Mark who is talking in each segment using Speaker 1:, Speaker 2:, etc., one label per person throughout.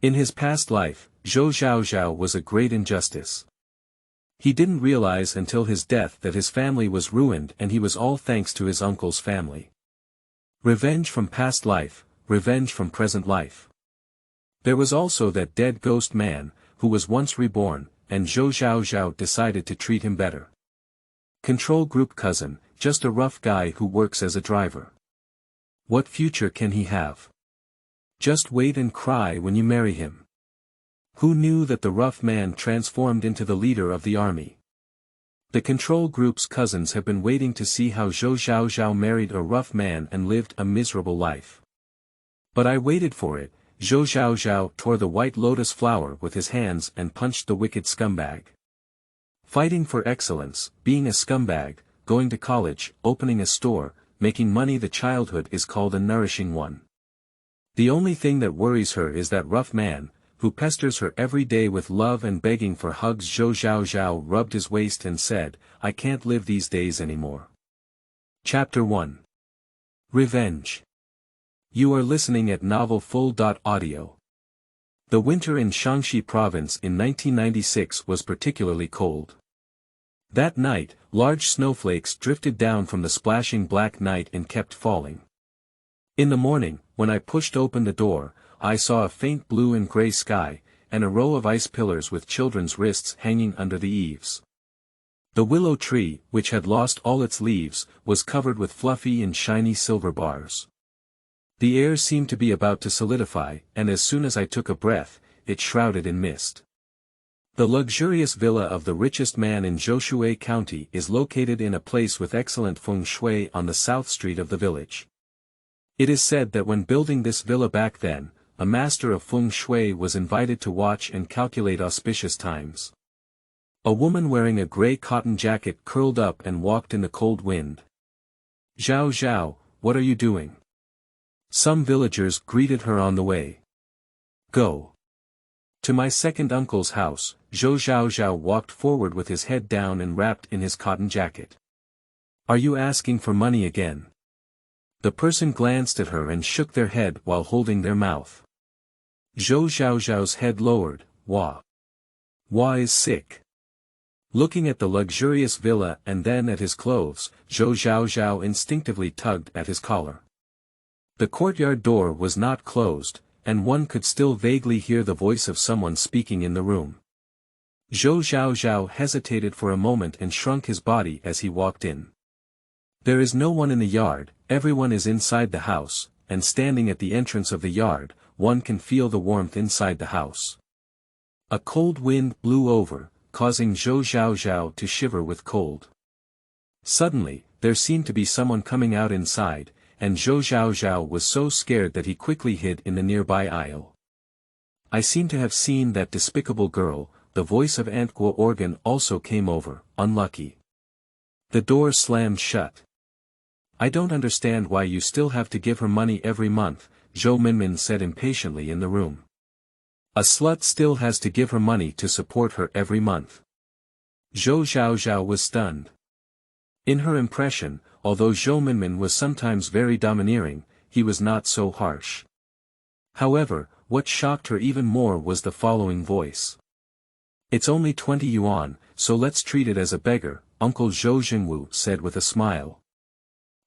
Speaker 1: In his past life, Zhou Zhaozhao was a great injustice. He didn't realize until his death that his family was ruined, and he was all thanks to his uncle's family. Revenge from past life, revenge from present life. There was also that dead ghost man, who was once reborn, and Zhou Zhaozhao decided to treat him better. Control group cousin, just a rough guy who works as a driver. What future can he have? Just wait and cry when you marry him. Who knew that the rough man transformed into the leader of the army? The control group's cousins have been waiting to see how Zhou Zhaozhao married a rough man and lived a miserable life. But I waited for it. Zhou Zhaozhao tore the white lotus flower with his hands and punched the wicked scumbag. Fighting for excellence, being a scumbag, going to college, opening a store, making money. The childhood is called a nourishing one. The only thing that worries her is that rough man, who pesters her every day with love and begging for hugs. Zhou Zhaozhao rubbed his waist and said, "I can't live these days anymore." Chapter 1. Revenge. You are listening at novel.Audio. The winter in Shaanxi province in 1996 was particularly cold. That night, large snowflakes drifted down from the splashing black night and kept falling. In the morning, when I pushed open the door, I saw a faint blue and gray sky, and a row of ice pillars with children's wrists hanging under the eaves. The willow tree, which had lost all its leaves, was covered with fluffy and shiny silver bars. The air seemed to be about to solidify, and as soon as I took a breath, it shrouded in mist. The luxurious villa of the richest man in Zhoushui County is located in a place with excellent feng shui on the south street of the village. It is said that when building this villa back then, a master of feng shui was invited to watch and calculate auspicious times. A woman wearing a gray cotton jacket curled up and walked in the cold wind. "Zhao Zhao, what are you doing?" Some villagers greeted her on the way. "Go to my second uncle's house." Zhou Zhaozhao walked forward with his head down and wrapped in his cotton jacket. "Are you asking for money again?" The person glanced at her and shook their head while holding their mouth. Zhou Zhaozhao's head lowered. Wah is sick. Looking at the luxurious villa and then at his clothes, Zhou Zhaozhao instinctively tugged at his collar. The courtyard door was not closed, and one could still vaguely hear the voice of someone speaking in the room. Zhou Zhaozhao hesitated for a moment and shrunk his body as he walked in. There is no one in the yard, everyone is inside the house, and standing at the entrance of the yard, one can feel the warmth inside the house. A cold wind blew over, causing Zhou Zhaozhao to shiver with cold. Suddenly, there seemed to be someone coming out inside, and Zhou Zhaozhao was so scared that he quickly hid in the nearby aisle. "I seem to have seen that despicable girl." The voice of Aunt Guo Organ also came over. "Unlucky." The door slammed shut. "I don't understand why you still have to give her money every month," Zhou Minmin said impatiently in the room. "A slut still has to give her money to support her every month." Zhou Zhaozhao was stunned. In her impression, although Zhou Minmin was sometimes very domineering, he was not so harsh. However, what shocked her even more was the following voice. "It's only 20 yuan, so let's treat it as a beggar," Uncle Zhou Zhengwu said with a smile.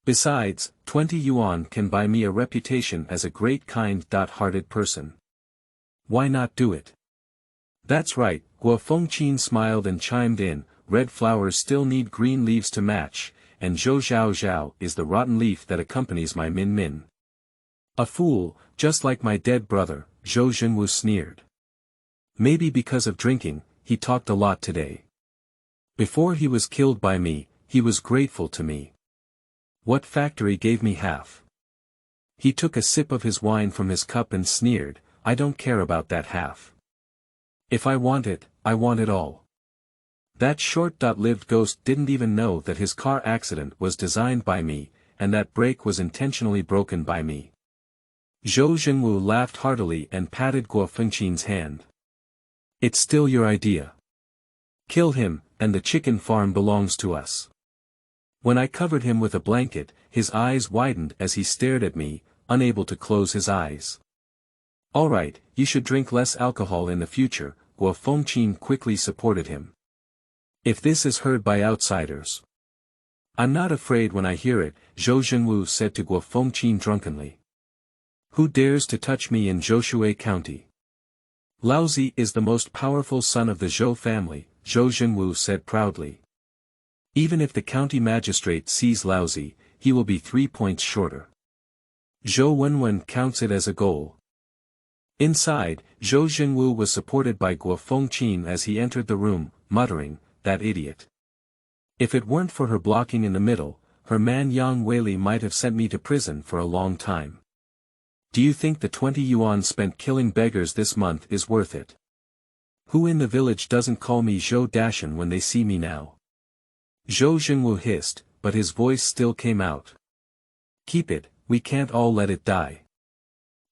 Speaker 1: "Besides, 20 yuan can buy me a reputation as a great kind-hearted person. Why not do it?" "That's right," Guo Fengqin smiled and chimed in, "red flowers still need green leaves to match, and Zhou Zhaozhao is the rotten leaf that accompanies my Min Min." "A fool, just like my dead brother," Zhou Zhenwu sneered. "Maybe because of drinking, he talked a lot today. Before he was killed by me, he was grateful to me. What factory gave me half?" He took a sip of his wine from his cup and sneered, "I don't care about that half. If I want it, I want it all." That short-lived ghost didn't even know that his car accident was designed by me, and that brake was intentionally broken by me. Zhou Zhenwu laughed heartily and patted Guo Fengqin's hand. "It's still your idea. Kill him, and the chicken farm belongs to us." When I covered him with a blanket, his eyes widened as he stared at me, unable to close his eyes. Alright, you should drink less alcohol in the future, Guo Fengqin quickly supported him. If this is heard by outsiders. I'm not afraid when I hear it, Zhou Zhaozhao said to Guo Fengqin drunkenly. Who dares to touch me in Zhoushui County? Laozi is the most powerful son of the Zhou family, Zhou Zhaozhao said proudly. Even if the county magistrate sees Laozi, he will be 3 points shorter. Zhou Wenwen counts it as a goal. Inside, Zhou Zhaozhao was supported by Guo Fengqin as he entered the room, muttering, that idiot. If it weren't for her blocking in the middle, her man Yang Weili might have sent me to prison for a long time. Do you think the 20 yuan spent killing beggars this month is worth it? Who in the village doesn't call me Zhou Dashan when they see me now? Zhou Zhaozhao hissed, but his voice still came out. Keep it, we can't all let it die.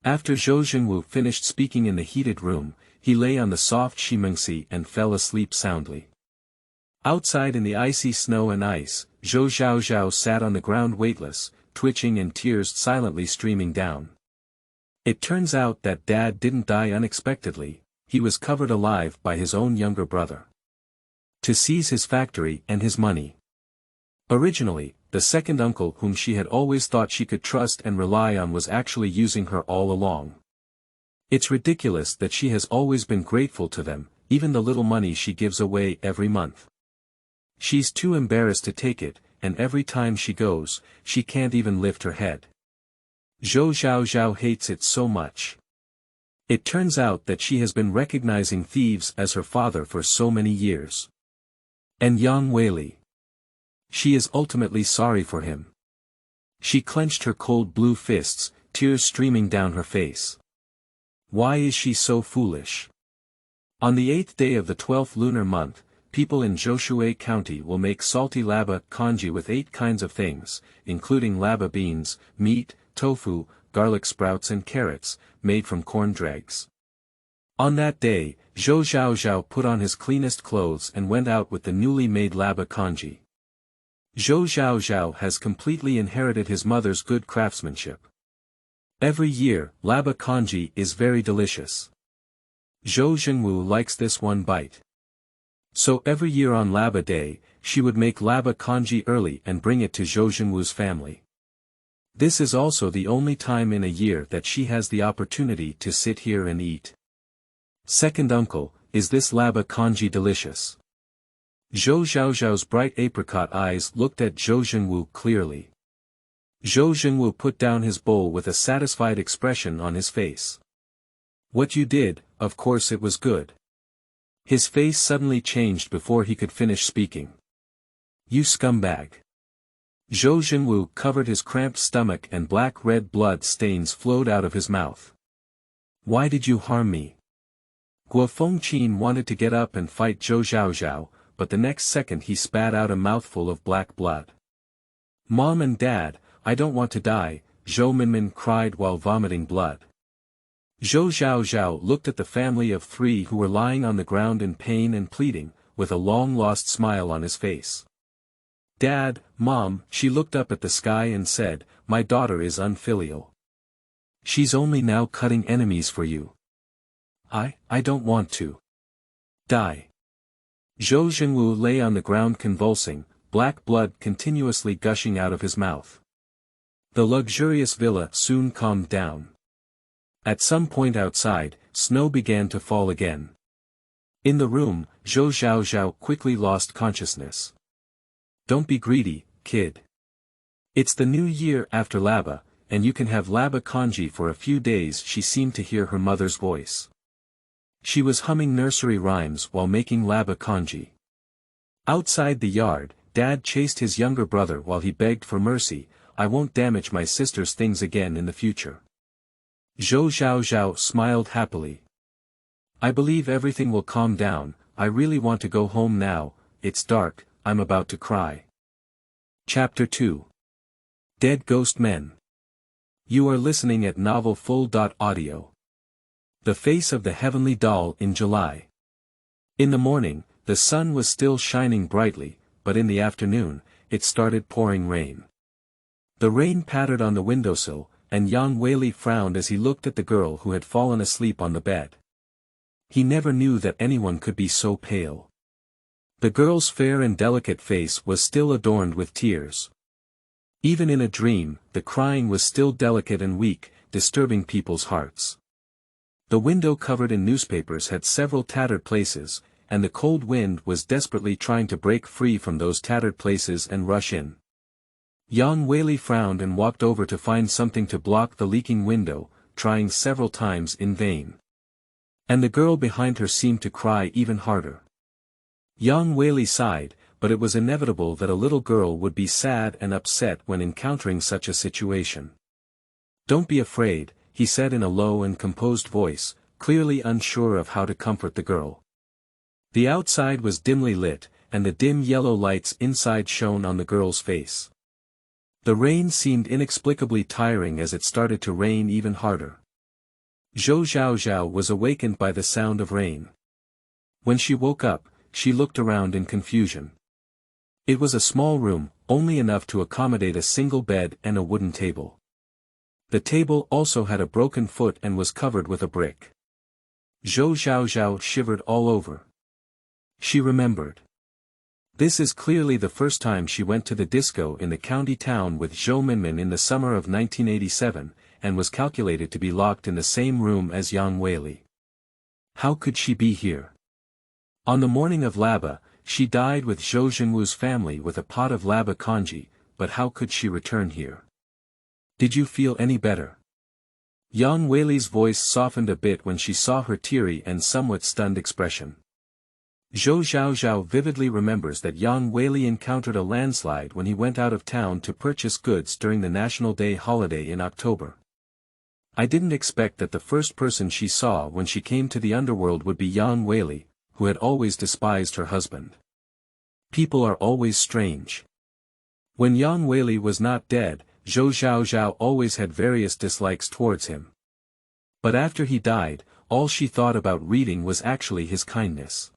Speaker 1: After Zhou Zhaozhao finished speaking in the heated room, he lay on the soft shimengsi and fell asleep soundly. Outside in the icy snow and ice, Zhou Zhaozhao sat on the ground weightless, twitching and tears silently streaming down. It turns out that Dad didn't die unexpectedly, he was covered alive by his own younger brother. To seize his factory and his money. Originally, the second uncle whom she had always thought she could trust and rely on was actually using her all along. It's ridiculous that she has always been grateful to them, even the little money she gives away every month. She's too embarrassed to take it, and every time she goes, she can't even lift her head. Zhou Zhaozhao hates it so much. It turns out that she has been recognizing thieves as her father for so many years. And Yang Weili. She is ultimately sorry for him. She clenched her cold blue fists, tears streaming down her face. Why is she so foolish? On the 8th day of the 12th lunar month, people in Zhoushui County will make salty laba congee with 8 kinds of things, including laba beans, meat, tofu, garlic sprouts and carrots, made from corn dregs. On that day, Zhou Zhaozhao put on his cleanest clothes and went out with the newly made laba congee. Zhou Zhaozhao has completely inherited his mother's good craftsmanship. Every year, laba congee is very delicious. Zhou Zhaozhao likes this one bite. So every year on Laba Day, she would make laba congee early and bring it to Zhou Zhaozu's family. This is also the only time in a year that she has the opportunity to sit here and eat. Second uncle, is this laba congee delicious? Zhou Zhaozhao's bright apricot eyes looked at Zhou Zhaozhao clearly. Zhou Zhaozhao put down his bowl with a satisfied expression on his face. What you did, of course it was good. His face suddenly changed before he could finish speaking. You scumbag. Zhou Zhaozhao covered his cramped stomach and black-red blood stains flowed out of his mouth. Why did you harm me? Guo Fengqin wanted to get up and fight Zhou Zhaozhao, but the next second he spat out a mouthful of black blood. Mom and Dad, I don't want to die, Zhou Minmin cried while vomiting blood. Zhou Zhaozhao looked at the family of 3 who were lying on the ground in pain and pleading, with a long-lost smile on his face. Dad, Mom, she looked up at the sky and said, my daughter is unfilial. She's only now cutting enemies for you. I don't want to die. Zhou Zhaozhao lay on the ground convulsing, black blood continuously gushing out of his mouth. The luxurious villa soon calmed down. At some point outside, snow began to fall again. In the room, Zhou Zhaozhao quickly lost consciousness. Don't be greedy, kid. It's the new year after laba, and you can have laba congee for a few days. She seemed to hear her mother's voice. She was humming nursery rhymes while making laba congee. Outside the yard, Dad chased his younger brother while he begged for mercy, I won't damage my sister's things again in the future. Zhou Zhaozhao smiled happily. I believe everything will calm down, I really want to go home now, it's dark, I'm about to cry. Chapter 2. Dead Ghost Men. You are listening at novelfull.audio. The Face of the Heavenly Doll in July. In the morning, the sun was still shining brightly, but in the afternoon, it started pouring rain. The rain pattered on the windowsill, and Yang Weili frowned as he looked at the girl who had fallen asleep on the bed. He never knew that anyone could be so pale. The girl's fair and delicate face was still adorned with tears. Even in a dream, the crying was still delicate and weak, disturbing people's hearts. The window covered in newspapers had several tattered places, and the cold wind was desperately trying to break free from those tattered places and rush in. Yang Weili frowned and walked over to find something to block the leaking window, trying several times in vain. And the girl behind her seemed to cry even harder. Yang Weili sighed, but it was inevitable that a little girl would be sad and upset when encountering such a situation. "Don't be afraid," he said in a low and composed voice, clearly unsure of how to comfort the girl. The outside was dimly lit, and the dim yellow lights inside shone on the girl's face. The rain seemed inexplicably tiring as it started to rain even harder. Zhou Zhaozhao was awakened by the sound of rain. When she woke up, she looked around in confusion. It was a small room, only enough to accommodate a single bed and a wooden table. The table also had a broken foot and was covered with a brick. Zhou Zhaozhao shivered all over. She remembered. This is clearly the first time she went to the disco in the county town with Zhou Minmin in the summer of 1987, and was calculated to be locked in the same room as Yang Weili. How could she be here? On the morning of Laba, she died with Zhou Zhenwu's family with a pot of Laba congee, but how could she return here? Did you feel any better? Yang Weili's voice softened a bit when she saw her teary and somewhat stunned expression. Zhou Zhaozhao vividly remembers that Yang Weili encountered a landslide when he went out of town to purchase goods during the National Day holiday in October. I didn't expect that the first person she saw when she came to the underworld would be Yang Weili, who had always despised her husband. People are always strange. When Yang Weili was not dead, Zhou Zhaozhao always had various dislikes towards him. But after he died, all she thought about reading was actually his kindness.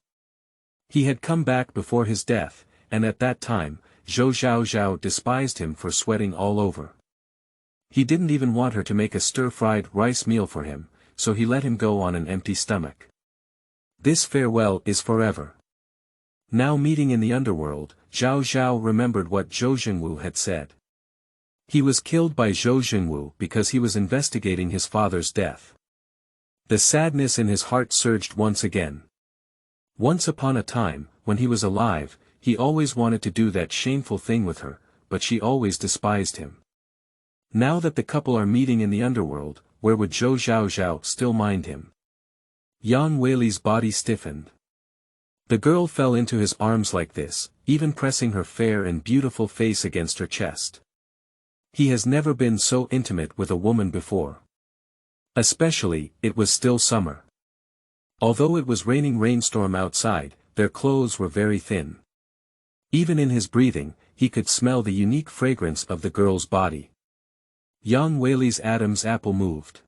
Speaker 1: He had come back before his death, and at that time, Zhou Zhaozhao despised him for sweating all over. He didn't even want her to make a stir-fried rice meal for him, so he let him go on an empty stomach. This farewell is forever. Now meeting in the underworld, Zhao Zhao remembered what Zhou Zhenwu had said. He was killed by Zhou Zhenwu because he was investigating his father's death. The sadness in his heart surged once again. Once upon a time, when he was alive, he always wanted to do that shameful thing with her, but she always despised him. Now that the couple are meeting in the underworld, where would Zhou Zhaozhao still mind him? Yang Weili's body stiffened. The girl fell into his arms like this, even pressing her fair and beautiful face against her chest. He has never been so intimate with a woman before. Especially, it was still summer. Although it was raining rainstorm outside, their clothes were very thin. Even in his breathing, he could smell the unique fragrance of the girl's body. Yang Weili's Adam's apple moved.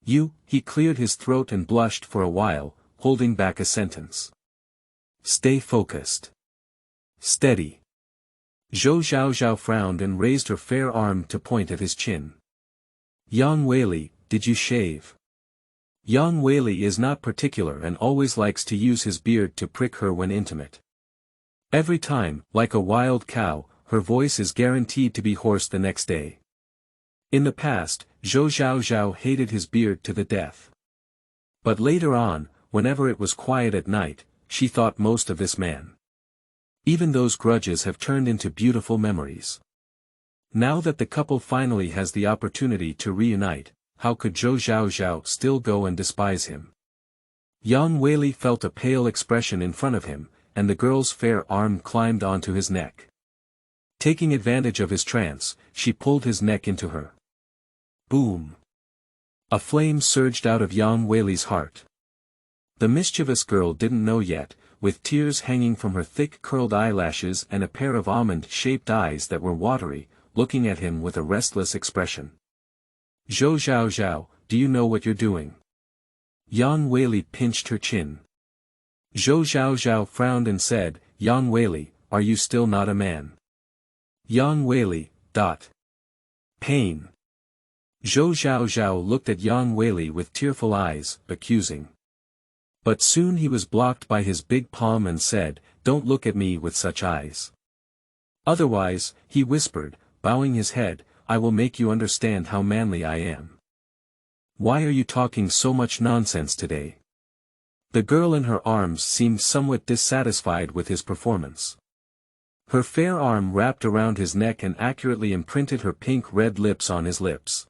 Speaker 1: He cleared his throat and blushed for a while, holding back a sentence. Stay focused. Steady. Zhou Zhaozhao frowned and raised her fair arm to point at his chin. Yang Weili, did you shave? Yang Weili is not particular and always likes to use his beard to prick her when intimate. Every time, like a wild cow, her voice is guaranteed to be hoarse the next day. In the past, Zhou Zhaozhao hated his beard to the death. But later on, whenever it was quiet at night, she thought most of this man. Even those grudges have turned into beautiful memories. Now that the couple finally has the opportunity to reunite, how could Zhou Zhaozhao still go and despise him? Yang Weili felt a pale expression in front of him, and the girl's fair arm climbed onto his neck. Taking advantage of his trance, she pulled his neck into her. Boom! A flame surged out of Yang Weili's heart. The mischievous girl didn't know yet, with tears hanging from her thick curled eyelashes and a pair of almond-shaped eyes that were watery, looking at him with a restless expression. Zhou Zhaozhao, do you know what you're doing? Yang Weili pinched her chin. Zhou Zhaozhao frowned and said, Yang Weili, are you still not a man? Yang Weili, Pain. Zhou Zhaozhao looked at Yang Weili with tearful eyes, accusing. But soon he was blocked by his big palm and said, "Don't look at me with such eyes. Otherwise," he whispered, bowing his head, "I will make you understand how manly I am. Why are you talking so much nonsense today?" The girl in her arms seemed somewhat dissatisfied with his performance. Her fair arm wrapped around his neck and accurately imprinted her pink-red lips on his lips.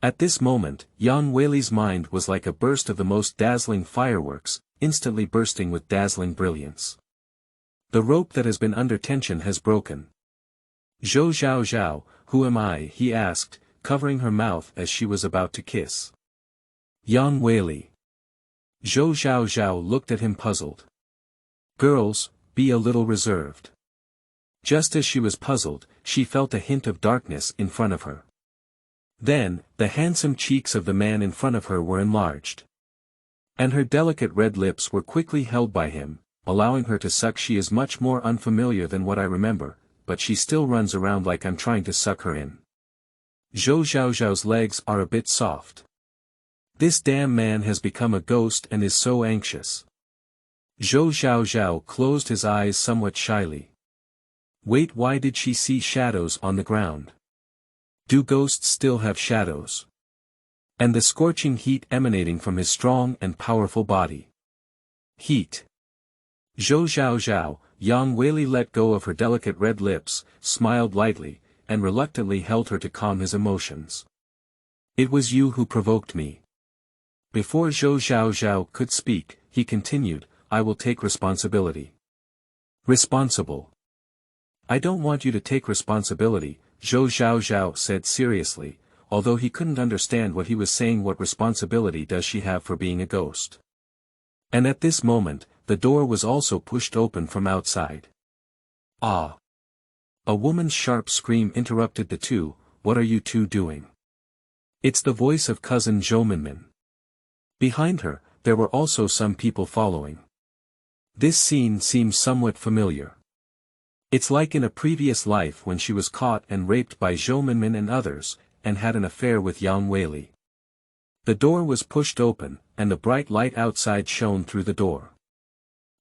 Speaker 1: At this moment, Yang Weili's mind was like a burst of the most dazzling fireworks, instantly bursting with dazzling brilliance. The rope that has been under tension has broken. "Zhou Zhaozhao, who am I?" he asked, covering her mouth as she was about to kiss. "Yang Weili." Zhou Zhaozhao looked at him puzzled. "Girls, be a little reserved." Just as she was puzzled, she felt a hint of darkness in front of her. Then, the handsome cheeks of the man in front of her were enlarged. And her delicate red lips were quickly held by him, allowing her to suck. "She is much more unfamiliar than what I remember, but she still runs around like I'm trying to suck her in. Zhou Zhaozhao's legs are a bit soft. This damn man has become a ghost and is so anxious." Zhou Zhaozhao closed his eyes somewhat shyly. Wait, why did she see shadows on the ground? Do ghosts still have shadows? And the scorching heat emanating from his strong and powerful body. Heat. Zhou Zhaozhao, Yang Weili let go of her delicate red lips, smiled lightly, and reluctantly held her to calm his emotions. "It was you who provoked me." Before Zhou Zhaozhao could speak, he continued, "I will take responsibility." "Responsible? I don't want you to take responsibility," Zhou Zhaozhao said seriously, although he couldn't understand what he was saying. "What responsibility does she have for being a ghost?" And at this moment, the door was also pushed open from outside. "Ah!" A woman's sharp scream interrupted the two. "What are you two doing?" It's the voice of cousin Zhou Minmin. Behind her, there were also some people following. This scene seems somewhat familiar. It's like in a previous life when she was caught and raped by Zhou Minmin and others, and had an affair with Yang Weili. The door was pushed open, and the bright light outside shone through the door.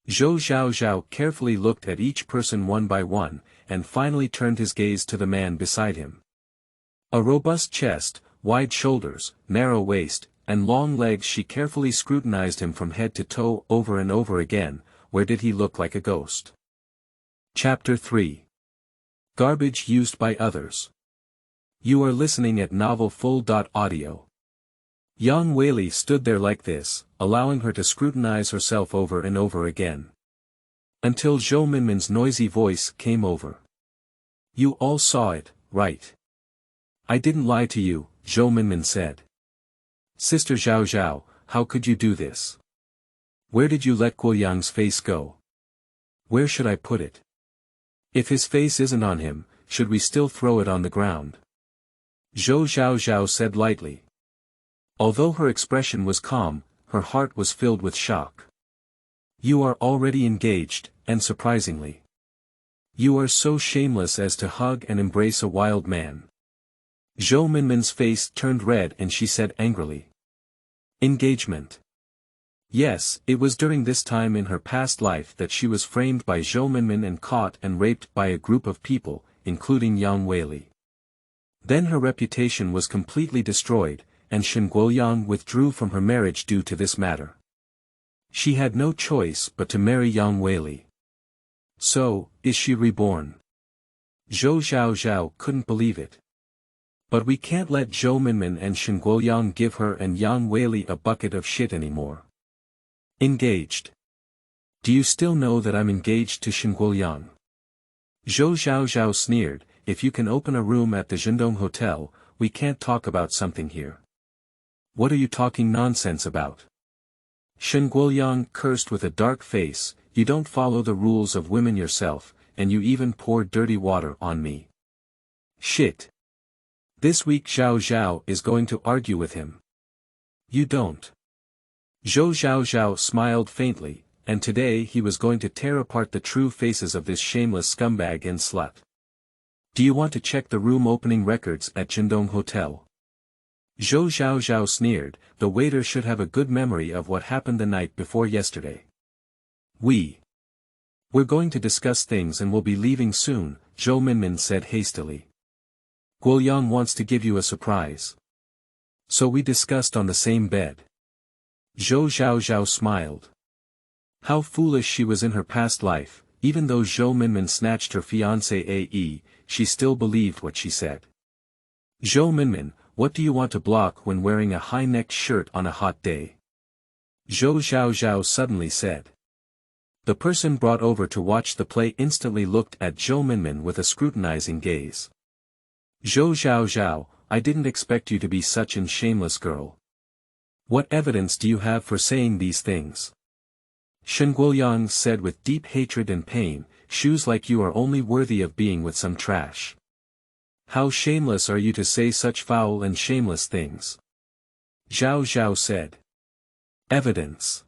Speaker 1: Zhou Zhaozhao carefully looked at each person one by one, and finally turned his gaze to the man beside him. A robust chest, wide shoulders, narrow waist, and long legs. She carefully scrutinized him from head to toe over and over again. Where did he look like a ghost? Chapter 3. Garbage used by others. You are listening at novelfull.audio. Yang Weili stood there like this, allowing her to scrutinize herself over and over again. Until Zhou Minmin's noisy voice came over. "You all saw it, right?" "I didn't lie to you," Zhou Minmin said. "Sister Zhao Zhao, how could you do this? Where did you let Guoyang's face go? Where should I put it? If his face isn't on him, should we still throw it on the ground?" Zhou Zhaozhao said lightly. Although her expression was calm, her heart was filled with shock. "You are already engaged, and surprisingly. You are so shameless as to hug and embrace a wild man." Zhou Minmin's face turned red and she said angrily. "Engagement?" Yes, it was during this time in her past life that she was framed by Zhou Minmin and caught and raped by a group of people, including Yang Weili. Then her reputation was completely destroyed, and Shen Guoyang withdrew from her marriage due to this matter. She had no choice but to marry Yang Weili. So, is she reborn? Zhou Zhaozhao couldn't believe it. But we can't let Zhou Minmin and Shen Guoyang give her and Yang Weili a bucket of shit anymore. Engaged. Do you still know that I'm engaged to Shen Guoyang? Zhou Zhaozhao sneered, "If you can open a room at the Zhendong Hotel, we can't talk about something here." "What are you talking nonsense about?" Shen Guoyang cursed with a dark face, "You don't follow the rules of women yourself, and you even pour dirty water on me." Shit. This week Zhao Zhao is going to argue with him. You don't. Zhou Zhaozhao smiled faintly, and today he was going to tear apart the true faces of this shameless scumbag and slut. "Do you want to check the room opening records at Zhendong Hotel?" Zhou Zhaozhao sneered, the waiter should have a good memory of what happened the night before yesterday. We're going to discuss things and we'll be leaving soon, Zhou Minmin said hastily. Guoyang wants to give you a surprise. So we discussed on the same bed. Zhou Zhaozhao smiled. How foolish she was in her past life, even though Zhou Minmin snatched her fiancé AE, she still believed what she said. Zhou Minmin, what do you want to block when wearing a high-necked shirt on a hot day? Zhou Zhaozhao suddenly said. The person brought over to watch the play instantly looked at Zhou Minmin with a scrutinizing gaze. Zhou Zhaozhao, I didn't expect you to be such an shameless girl. What evidence do you have for saying these things? Shen Guoyang said with deep hatred and pain, shoes like you are only worthy of being with some trash. How shameless are you to say such foul and shameless things? Zhao Zhao said. Evidence.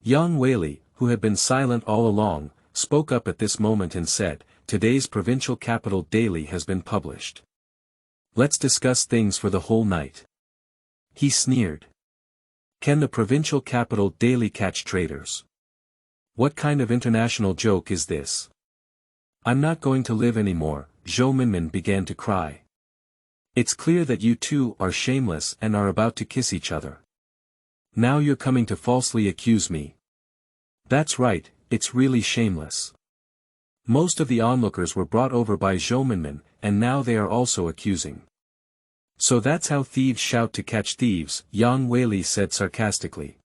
Speaker 1: Yang Weili, who had been silent all along, spoke up at this moment and said, today's provincial capital daily has been published. Let's discuss things for the whole night. He sneered. Can the provincial capital daily catch traitors? What kind of international joke is this? I'm not going to live anymore, Zhou Minmin began to cry. It's clear that you two are shameless and are about to kiss each other. Now you're coming to falsely accuse me. That's right, it's really shameless. Most of the onlookers were brought over by Zhou Minmin, and now they are also accusing. So that's how thieves shout to catch thieves, Yang Weili said sarcastically.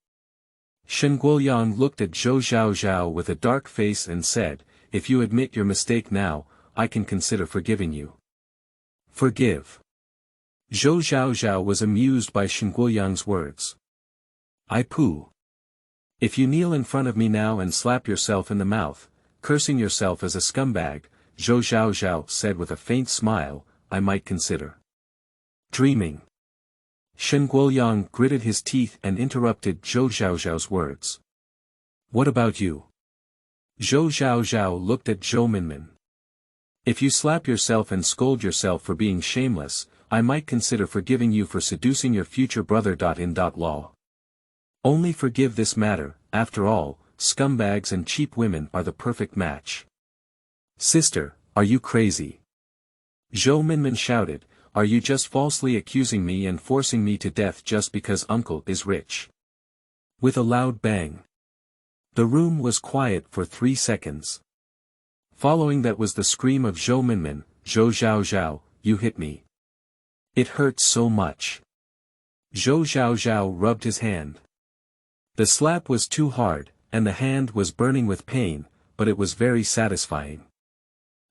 Speaker 1: Shen Guoyang looked at Zhou Zhaozhao with a dark face and said, if you admit your mistake now, I can consider forgiving you. Forgive. Zhou Zhaozhao was amused by Shen Guoyang's words. I pooh. If you kneel in front of me now and slap yourself in the mouth, cursing yourself as a scumbag, Zhou Zhaozhao said with a faint smile, I might consider. Dreaming. Shen Guoyang gritted his teeth and interrupted Zhou Zhaozhao's words. What about you? Zhou Zhaozhao looked at Zhou Minmin. If you slap yourself and scold yourself for being shameless, I might consider forgiving you for seducing your future brother.in.law. Only forgive this matter, after all, scumbags and cheap women are the perfect match. Sister, are you crazy? Zhou Minmin shouted, are you just falsely accusing me and forcing me to death just because uncle is rich? With a loud bang. The room was quiet for 3 seconds. Following that was the scream of Zhou Minmin, Zhou Zhaozhao, you hit me. It hurts so much. Zhou Zhaozhao rubbed his hand. The slap was too hard, and the hand was burning with pain, but it was very satisfying.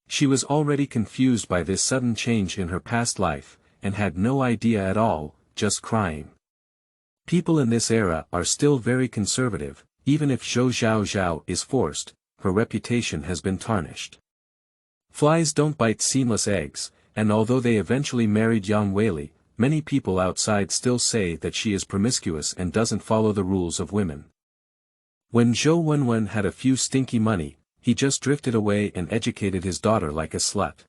Speaker 1: She was already confused by this sudden change in her past life, and had no idea at all, just crying. People in this era are still very conservative, even if Zhou Zhaozhao is forced, her reputation has been tarnished. Flies don't bite seamless eggs, and although they eventually married Yang Weili, many people outside still say that she is promiscuous and doesn't follow the rules of women. When Zhou Wenwen had a few stinky money, he just drifted away and educated his daughter like a slut.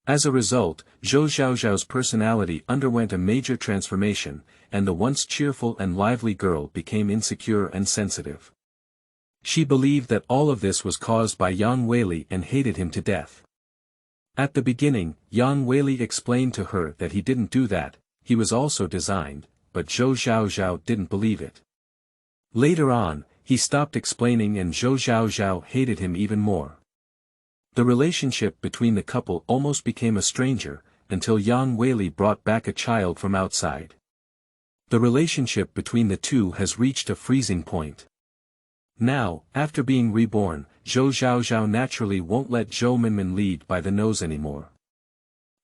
Speaker 1: As a result, Zhou Zhaozhao's personality underwent a major transformation, and the once cheerful and lively girl became insecure and sensitive. She believed that all of this was caused by Yang Weili and hated him to death. At the beginning, Yang Weili explained to her that he didn't do that, he was also designed, but Zhou Zhaozhao didn't believe it. Later on, he stopped explaining and Zhou Zhaozhao hated him even more. The relationship between the couple almost became a stranger, until Yang Weili brought back a child from outside. The relationship between the two has reached a freezing point. Now, after being reborn, Zhou Zhaozhao naturally won't let Zhou Minmin lead by the nose anymore.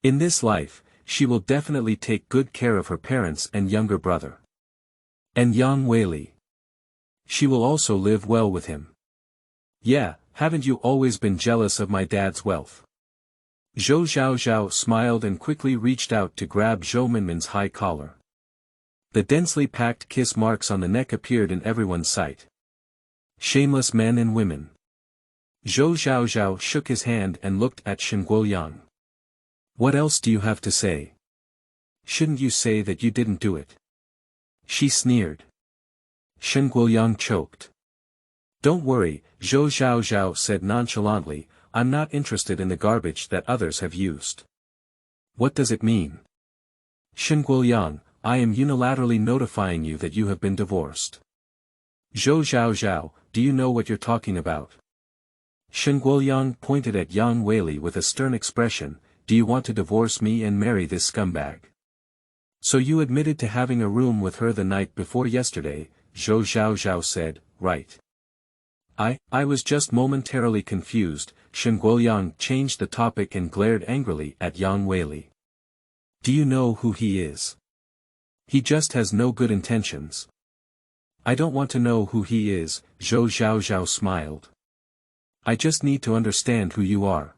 Speaker 1: In this life, she will definitely take good care of her parents and younger brother. And Yang Weili. She will also live well with him. Yeah, haven't you always been jealous of my dad's wealth? Zhou Zhaozhao smiled and quickly reached out to grab Zhou Minmin's high collar. The densely packed kiss marks on the neck appeared in everyone's sight. Shameless men and women. Zhou Zhaozhao shook his hand and looked at Shen Guoyang. What else do you have to say? Shouldn't you say that you didn't do it? She sneered. Shen Guoyang choked. Don't worry, Zhou Zhaozhao said nonchalantly, I'm not interested in the garbage that others have used. What does it mean? Shen Guoyang, I am unilaterally notifying you that you have been divorced. Zhou Zhaozhao, do you know what you're talking about? Shen Guoyang pointed at Yang Weili with a stern expression, do you want to divorce me and marry this scumbag? So you admitted to having a room with her the night before yesterday, Zhou Zhaozhao said, right. I was just momentarily confused. Shen Guoyang changed the topic and glared angrily at Yang Weili. Do you know who he is? He just has no good intentions. I don't want to know who he is, Zhou Zhaozhao smiled. I just need to understand who you are.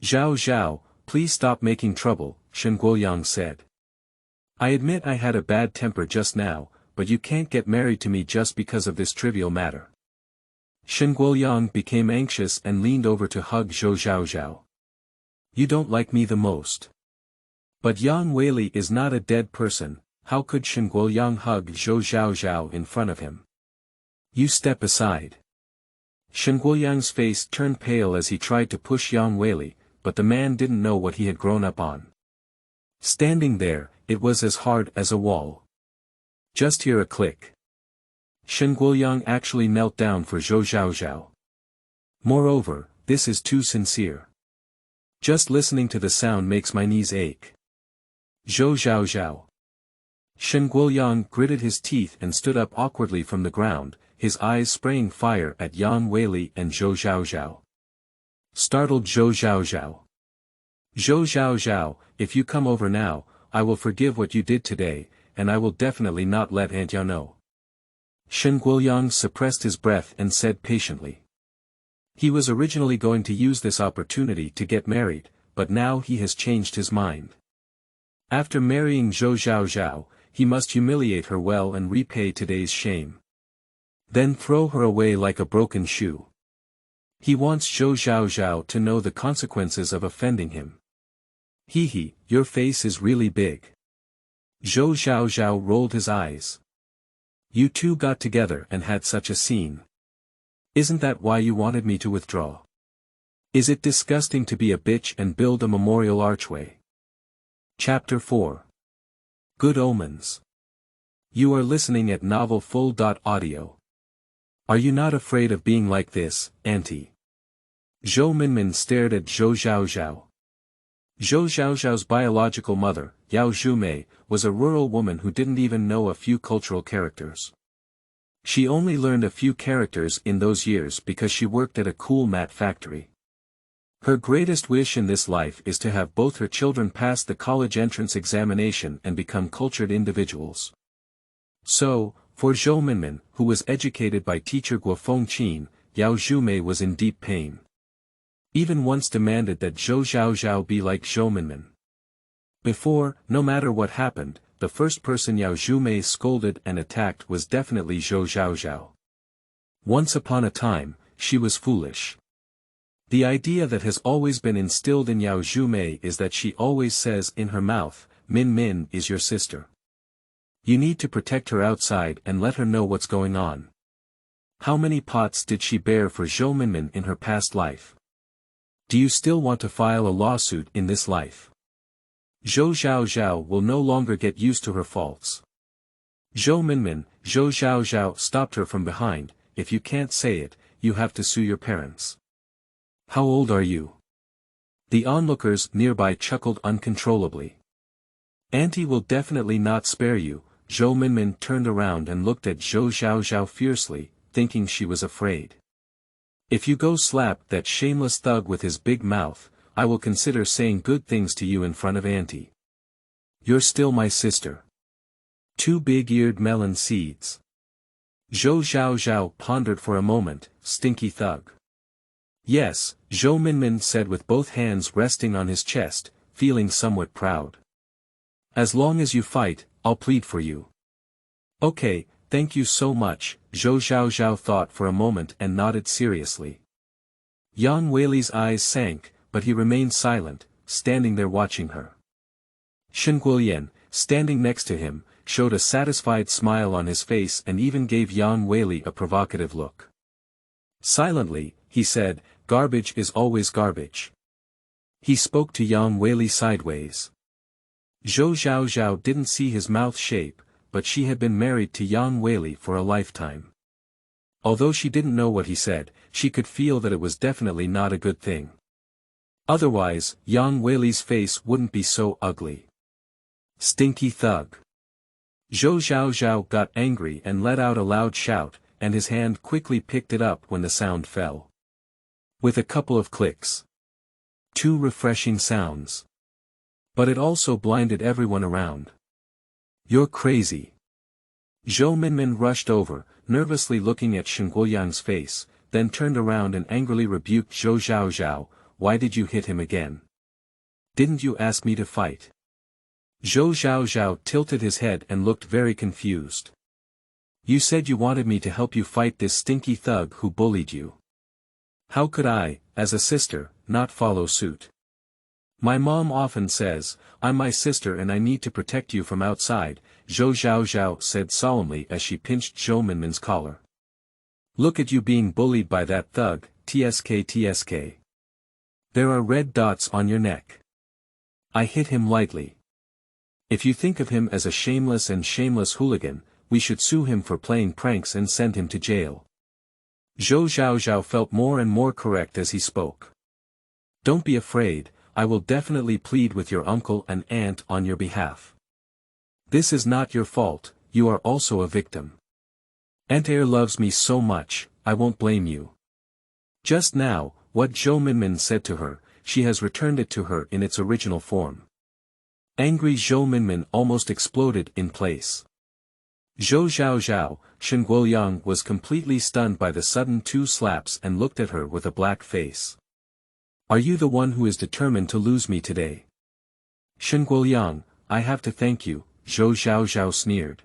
Speaker 1: Zhao Zhao, please stop making trouble, Shen Guoyang said. I admit I had a bad temper just now, but you can't get married to me just because of this trivial matter. Shen Guoyang became anxious and leaned over to hug Zhou Zhaozhao. You don't like me the most. But Yang Weili is not a dead person, how could Shen Guoyang hug Zhou Zhaozhao in front of him? You step aside. Shen Guoyang's face turned pale as he tried to push Yang Weili, but the man didn't know what he had grown up on. Standing there, it was as hard as a wall. Just hear a click. Shen Guoyang actually knelt down for Zhou Zhaozhao. Moreover, this is too sincere. Just listening to the sound makes my knees ache. Zhou Zhaozhao. Shen Guoyang gritted his teeth and stood up awkwardly from the ground, his eyes spraying fire at Yang Weili and Zhou Zhaozhao. Startled Zhou Zhaozhao. Zhou Zhaozhao, if you come over now, I will forgive what you did today, and I will definitely not let Aunt Yao know. Shen Guoyang suppressed his breath and said patiently. He was originally going to use this opportunity to get married, but now he has changed his mind. After marrying Zhou Zhaozhao, he must humiliate her well and repay today's shame. Then throw her away like a broken shoe. He wants Zhou Zhaozhao to know the consequences of offending him. Hee, your face is really big. Zhou Zhaozhao rolled his eyes. You two got together and had such a scene. Isn't that why you wanted me to withdraw? Is it disgusting to be a bitch and build a memorial archway? Chapter 4. Good Omens. You are listening at novelfull.audio. Are you not afraid of being like this, Auntie? Zhou Minmin stared at Zhou Zhaozhao. Zhou Zhaozhao's biological mother, Yao Zhumei, was a rural woman who didn't even know a few cultural characters. She only learned a few characters in those years because she worked at a cool mat factory. Her greatest wish in this life is to have both her children pass the college entrance examination and become cultured individuals. So, for Zhou Minmin, who was educated by teacher Guofeng Qin, Yao Zhumei was in deep pain. Even once demanded that Zhou Zhaozhao be like Zhou Minmin. Before, no matter what happened, the first person Yao Zhumei scolded and attacked was definitely Zhou Zhaozhao. Once upon a time, she was foolish. The idea that has always been instilled in Yao Zhumei is that she always says in her mouth, Min Min is your sister. You need to protect her outside and let her know what's going on. How many pots did she bear for Zhou Minmin in her past life? Do you still want to file a lawsuit in this life? Zhou Zhaozhao will no longer get used to her faults. Zhou Minmin, Zhou Zhaozhao stopped her from behind, if you can't say it, you have to sue your parents. How old are you? The onlookers nearby chuckled uncontrollably. Auntie will definitely not spare you. Zhou Minmin turned around and looked at Zhou Zhaozhao fiercely, thinking she was afraid. If you go slap that shameless thug with his big mouth, I will consider saying good things to you in front of Auntie. You're still my sister. Two big-eared melon seeds. Zhou Zhaozhao pondered for a moment, stinky thug. Yes, Zhou Minmin said with both hands resting on his chest, feeling somewhat proud. As long as you fight, I'll plead for you. Okay, thank you so much, Zhou Zhaozhao thought for a moment and nodded seriously. Yang Weili's eyes sank, but he remained silent, standing there watching her. Shen Guolian, standing next to him, showed a satisfied smile on his face and even gave Yang Weili a provocative look. Silently, he said, "Garbage is always garbage." He spoke to Yang Weili sideways. Zhou Zhaozhao didn't see his mouth shape, but she had been married to Yang Weili for a lifetime. Although she didn't know what he said, she could feel that it was definitely not a good thing. Otherwise, Yang Weili's face wouldn't be so ugly. Stinky thug. Zhou Zhaozhao got angry and let out a loud shout, and his hand quickly picked it up when the sound fell. With a couple of clicks. 2 refreshing sounds. But it also blinded everyone around. "You're crazy." Zhou Minmin rushed over, nervously looking at Shen Guoliang's face, then turned around and angrily rebuked Zhou Zhaozhao, "Why did you hit him again? Didn't you ask me to fight?" Zhou Zhaozhao tilted his head and looked very confused. "You said you wanted me to help you fight this stinky thug who bullied you. How could I, as a sister, not follow suit? My mom often says, I'm my sister and I need to protect you from outside," Zhou Zhaozhao said solemnly as she pinched Zhou Minmin's collar. "Look at you being bullied by that thug, tsk. There are red dots on your neck. I hit him lightly. If you think of him as a shameless hooligan, we should sue him for playing pranks and send him to jail." Zhou Zhaozhao felt more and more correct as he spoke. "Don't be afraid, I will definitely plead with your uncle and aunt on your behalf. This is not your fault, you are also a victim. Aunt loves me so much, I won't blame you." Just now, what Zhou Minmin said to her, she has returned it to her in its original form. Angry Zhou Minmin almost exploded in place. Zhou Zhaozhao, Shen Guoliang was completely stunned by the sudden 2 slaps and looked at her with a black face. "Are you the one who is determined to lose me today?" "Shen Guoliang, I have to thank you," Zhou Zhaozhao sneered.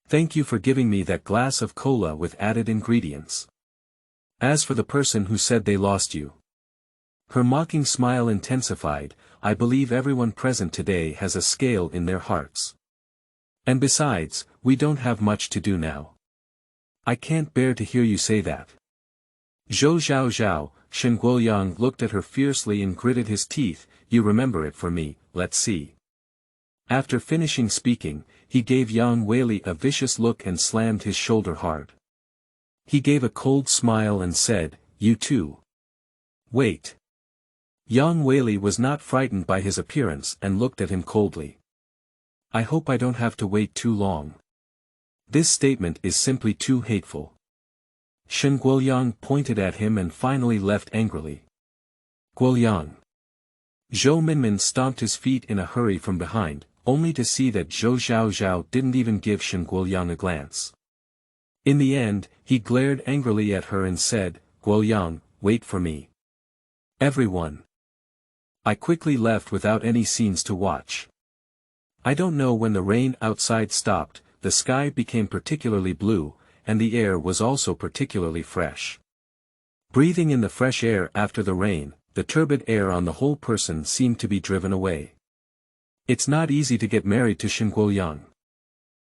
Speaker 1: "Thank you for giving me that glass of cola with added ingredients. As for the person who said they lost you." Her mocking smile intensified, "I believe everyone present today has a scale in their hearts. And besides, we don't have much to do now. I can't bear to hear you say that." Zhou Zhaozhao, Shen Guoliang looked at her fiercely and gritted his teeth, "You remember it for me, let's see." After finishing speaking, he gave Yang Weili a vicious look and slammed his shoulder hard. He gave a cold smile and said, "You too. Wait." Yang Weili was not frightened by his appearance and looked at him coldly. "I hope I don't have to wait too long. This statement is simply too hateful." Shen Guoliang pointed at him and finally left angrily. "Guoliang." Zhou Minmin stomped his feet in a hurry from behind, only to see that Zhou Zhaozhao didn't even give Shen Guoliang a glance. In the end, he glared angrily at her and said, "Guoliang, wait for me." Everyone. I quickly left without any scenes to watch. I don't know when the rain outside stopped, the sky became particularly blue, and the air was also particularly fresh. Breathing in the fresh air after the rain, the turbid air on the whole person seemed to be driven away. It's not easy to get married to Shen Guoliang.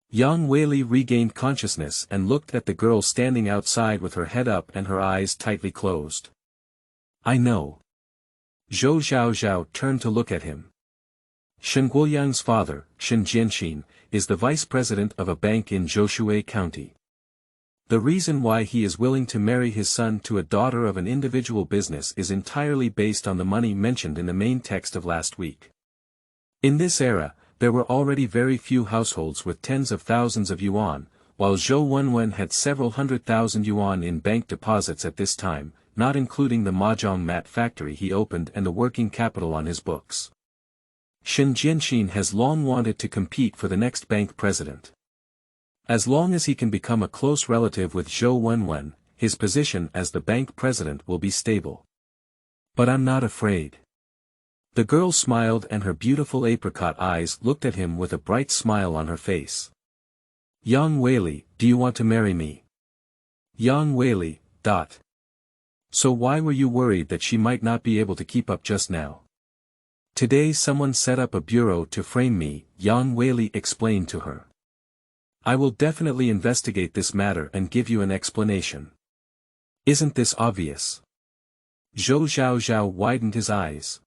Speaker 1: Yang Weili regained consciousness and looked at the girl standing outside with her head up and her eyes tightly closed. "I know." Zhou Zhaozhao turned to look at him. Shen Guoliang's father, Shen Jianxin, is the vice president of a bank in Zhoushui County. The reason why he is willing to marry his son to a daughter of an individual business is entirely based on the money mentioned in the main text of last week. In this era, there were already very few households with tens of thousands of yuan, while Zhou Wenwen had several 100,000 yuan in bank deposits at this time, not including the mahjong mat factory he opened and the working capital on his books. Shen Jianxin has long wanted to compete for the next bank president. As long as he can become a close relative with Zhou Wenwen, his position as the bank president will be stable. But I'm not afraid. The girl smiled and her beautiful apricot eyes looked at him with a bright smile on her face. Yang Weili, do you want to marry me? Yang Weili. So why were you worried that she might not be able to keep up just now? Today someone set up a bureau to frame me, Yang Weili explained to her. I will definitely investigate this matter and give you an explanation. Isn't this obvious? Zhou Zhaozhao widened his eyes.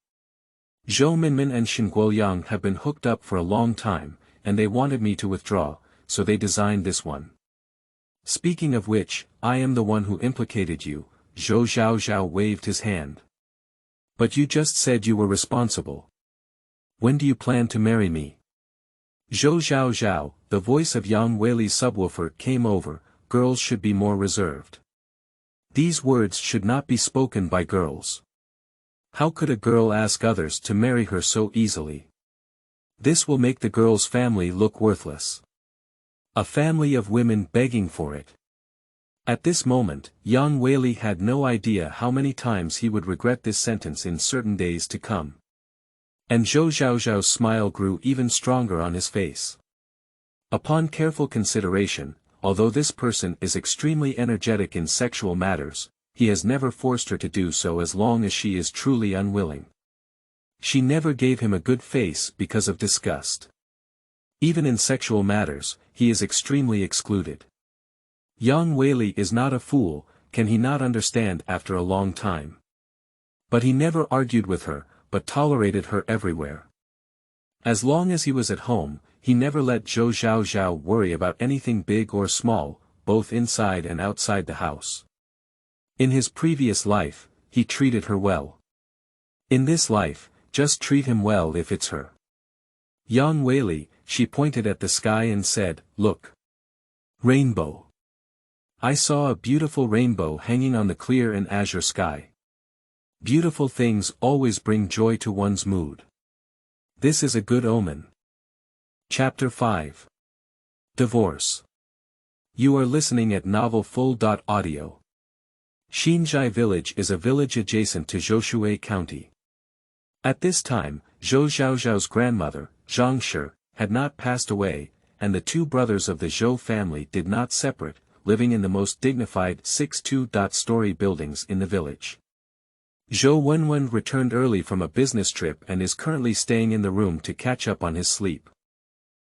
Speaker 1: Zhou Minmin and Shen Guoyang have been hooked up for a long time, and they wanted me to withdraw, so they designed this one. Speaking of which, I am the one who implicated you, Zhou Zhaozhao waved his hand. But you just said you were responsible. When do you plan to marry me? Zhou Zhaozhao, the voice of Yang Weili's subwoofer came over, girls should be more reserved. These words should not be spoken by girls. How could a girl ask others to marry her so easily? This will make the girl's family look worthless. A family of women begging for it. At this moment, Yang Weili had no idea how many times he would regret this sentence in certain days to come. And Zhou Zhaozhao's smile grew even stronger on his face. Upon careful consideration, although this person is extremely energetic in sexual matters, he has never forced her to do so as long as she is truly unwilling. She never gave him a good face because of disgust. Even in sexual matters, he is extremely excluded. Yang Weili is not a fool, can he not understand after a long time? But he never argued with her, but tolerated her everywhere. As long as he was at home, he never let Zhou Zhaozhao worry about anything big or small, both inside and outside the house. In his previous life, he treated her well. In this life, just treat him well if it's her. Yang Weili, she pointed at the sky and said, look. Rainbow. I saw a beautiful rainbow hanging on the clear and azure sky. Beautiful things always bring joy to one's mood. This is a good omen. Chapter 5. Divorce. You are listening at novelfull.audio. Xinzhai village is a village adjacent to Zhoushui County. At this time, Zhou Zhaozhao's grandmother, Zhang Shi, had not passed away, and the two brothers of the Zhou family did not separate, living in the most dignified 6-story buildings in the village. Zhou Wenwen returned early from a business trip and is currently staying in the room to catch up on his sleep.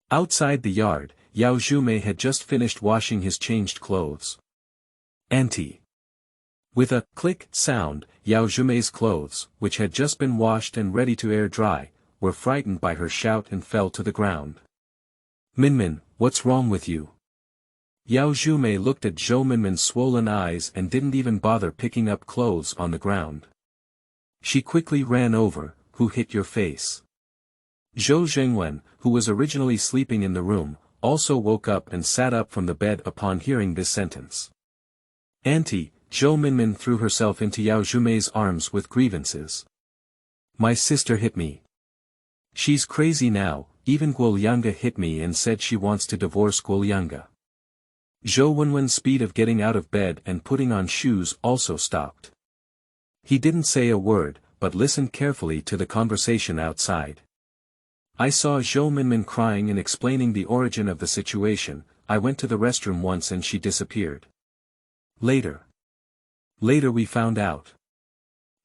Speaker 1: Outside the yard, Yao Zhumei had just finished washing his changed clothes. Auntie. With a click sound, Yao Zhumei's clothes, which had just been washed and ready to air dry, were frightened by her shout and fell to the ground. Minmin, what's wrong with you? Yao Zhumei looked at Zhou Minmin's swollen eyes and didn't even bother picking up clothes on the ground. She quickly ran over, who hit your face? Zhou Zhengwen, who was originally sleeping in the room, also woke up and sat up from the bed upon hearing this sentence. Auntie, Zhou Minmin threw herself into Yao Zhumei's arms with grievances. My sister hit me. She's crazy now, even Guolyanga hit me and said she wants to divorce Guolyanga. Zhou Wenwen's speed of getting out of bed and putting on shoes also stopped. He didn't say a word, but listened carefully to the conversation outside. I saw Zhou Minmin crying and explaining the origin of the situation. I went to the restroom once and she disappeared. Later we found out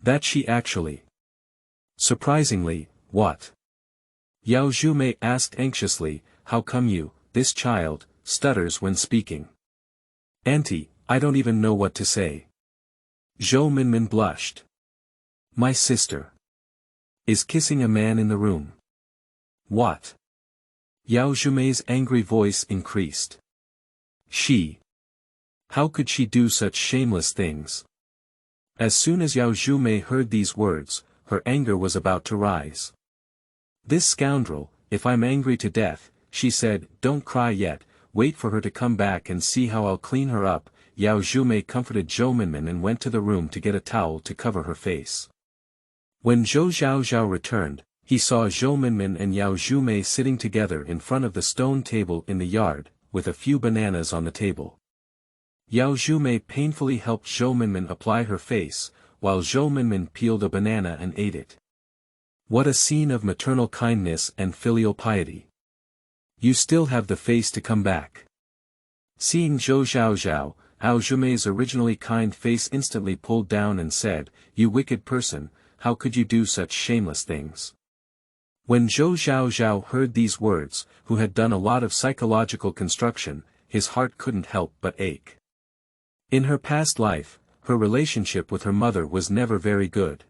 Speaker 1: that she actually. Surprisingly, what? Yao Zhumei asked anxiously, how come you, this child, stutters when speaking? Auntie, I don't even know what to say. Zhou Minmin blushed. My sister is kissing a man in the room. What? Yao Zhumei's angry voice increased. She. How could she do such shameless things? As soon as Yao Zhumei heard these words, her anger was about to rise. This scoundrel, if I'm angry to death, she said, don't cry yet, wait for her to come back and see how I'll clean her up. Yao Zhumei comforted Zhou Minmin and went to the room to get a towel to cover her face. When Zhou Zhaozhao returned, he saw Zhou Minmin and Yao Zhumei sitting together in front of the stone table in the yard, with a few bananas on the table. Yao Zhumei painfully helped Zhou Minmin apply her face, while Zhou Minmin peeled a banana and ate it. What a scene of maternal kindness and filial piety. You still have the face to come back. Seeing Zhou Zhaozhao, Yao Zhumei's originally kind face instantly pulled down and said, you wicked person, how could you do such shameless things? When Zhou Zhaozhao heard these words, who had done a lot of psychological construction, his heart couldn't help but ache. In her past life, her relationship with her mother was never very good.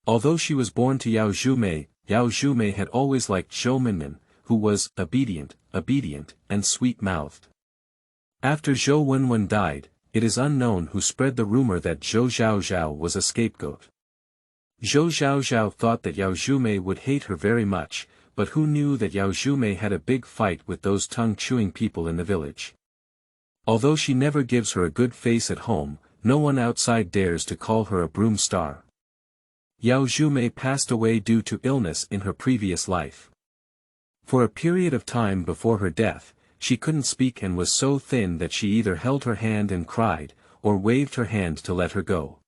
Speaker 1: Although she was born to Yao Zhumei had always liked Zhou Minmin, who was obedient, and sweet-mouthed. After Zhou Wenwen died, it is unknown who spread the rumor that Zhou Zhaozhao was a scapegoat. Zhou Zhaozhao thought that Yao Zhumei would hate her very much, but who knew that Yao Zhumei had a big fight with those tongue-chewing people in the village. Although she never gives her a good face at home, no one outside dares to call her a broom star. Yao Zhumei passed away due to illness in her previous life. For a period of time before her death, she couldn't speak and was so thin that she either held her hand and cried, or waved her hand to let her go.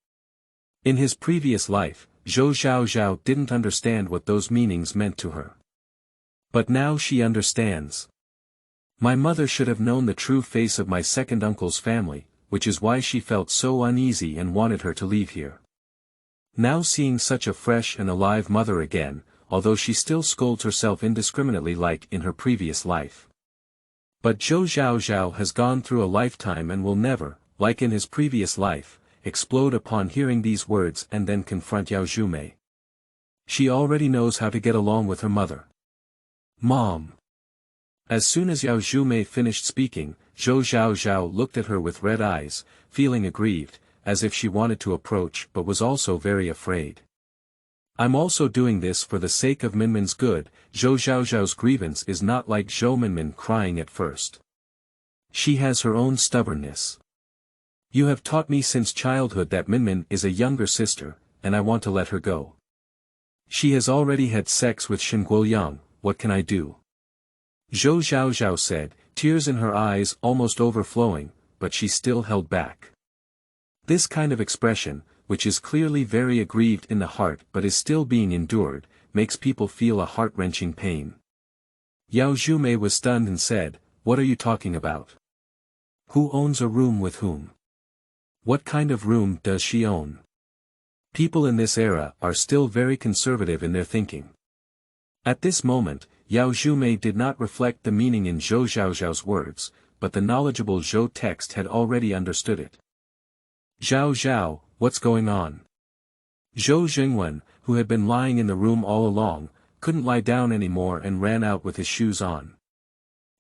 Speaker 1: In his previous life, Zhou Zhaozhao didn't understand what those meanings meant to her. But now she understands. My mother should have known the true face of my second uncle's family, which is why she felt so uneasy and wanted her to leave here. Now seeing such a fresh and alive mother again, although she still scolds herself indiscriminately like in her previous life. But Zhou Zhaozhao has gone through a lifetime and will never, like in his previous life, explode upon hearing these words and then confront Yao Zhumei. She already knows how to get along with her mother. Mom. As soon as Yao Zhumei finished speaking, Zhou Zhaozhao looked at her with red eyes, feeling aggrieved, as if she wanted to approach but was also very afraid. I'm also doing this for the sake of Minmin's good. Zhou Zhaozhao's grievance is not like Zhou Minmin crying at first. She has her own stubbornness. You have taught me since childhood that Minmin is a younger sister, and I want to let her go. She has already had sex with Xinguoyang, what can I do? Zhou Zhaozhao said, tears in her eyes almost overflowing, but she still held back. This kind of expression, which is clearly very aggrieved in the heart but is still being endured, makes people feel a heart-wrenching pain. Yao Zhumei was stunned and said, what are you talking about? Who owns a room with whom? What kind of room does she own? People in this era are still very conservative in their thinking. At this moment, Yao Zhumei did not reflect the meaning in Zhou Zhaozhao's words, but the knowledgeable Zhou text had already understood it. Zhao Zhao, what's going on? Zhou Jingwen, who had been lying in the room all along, couldn't lie down anymore and ran out with his shoes on.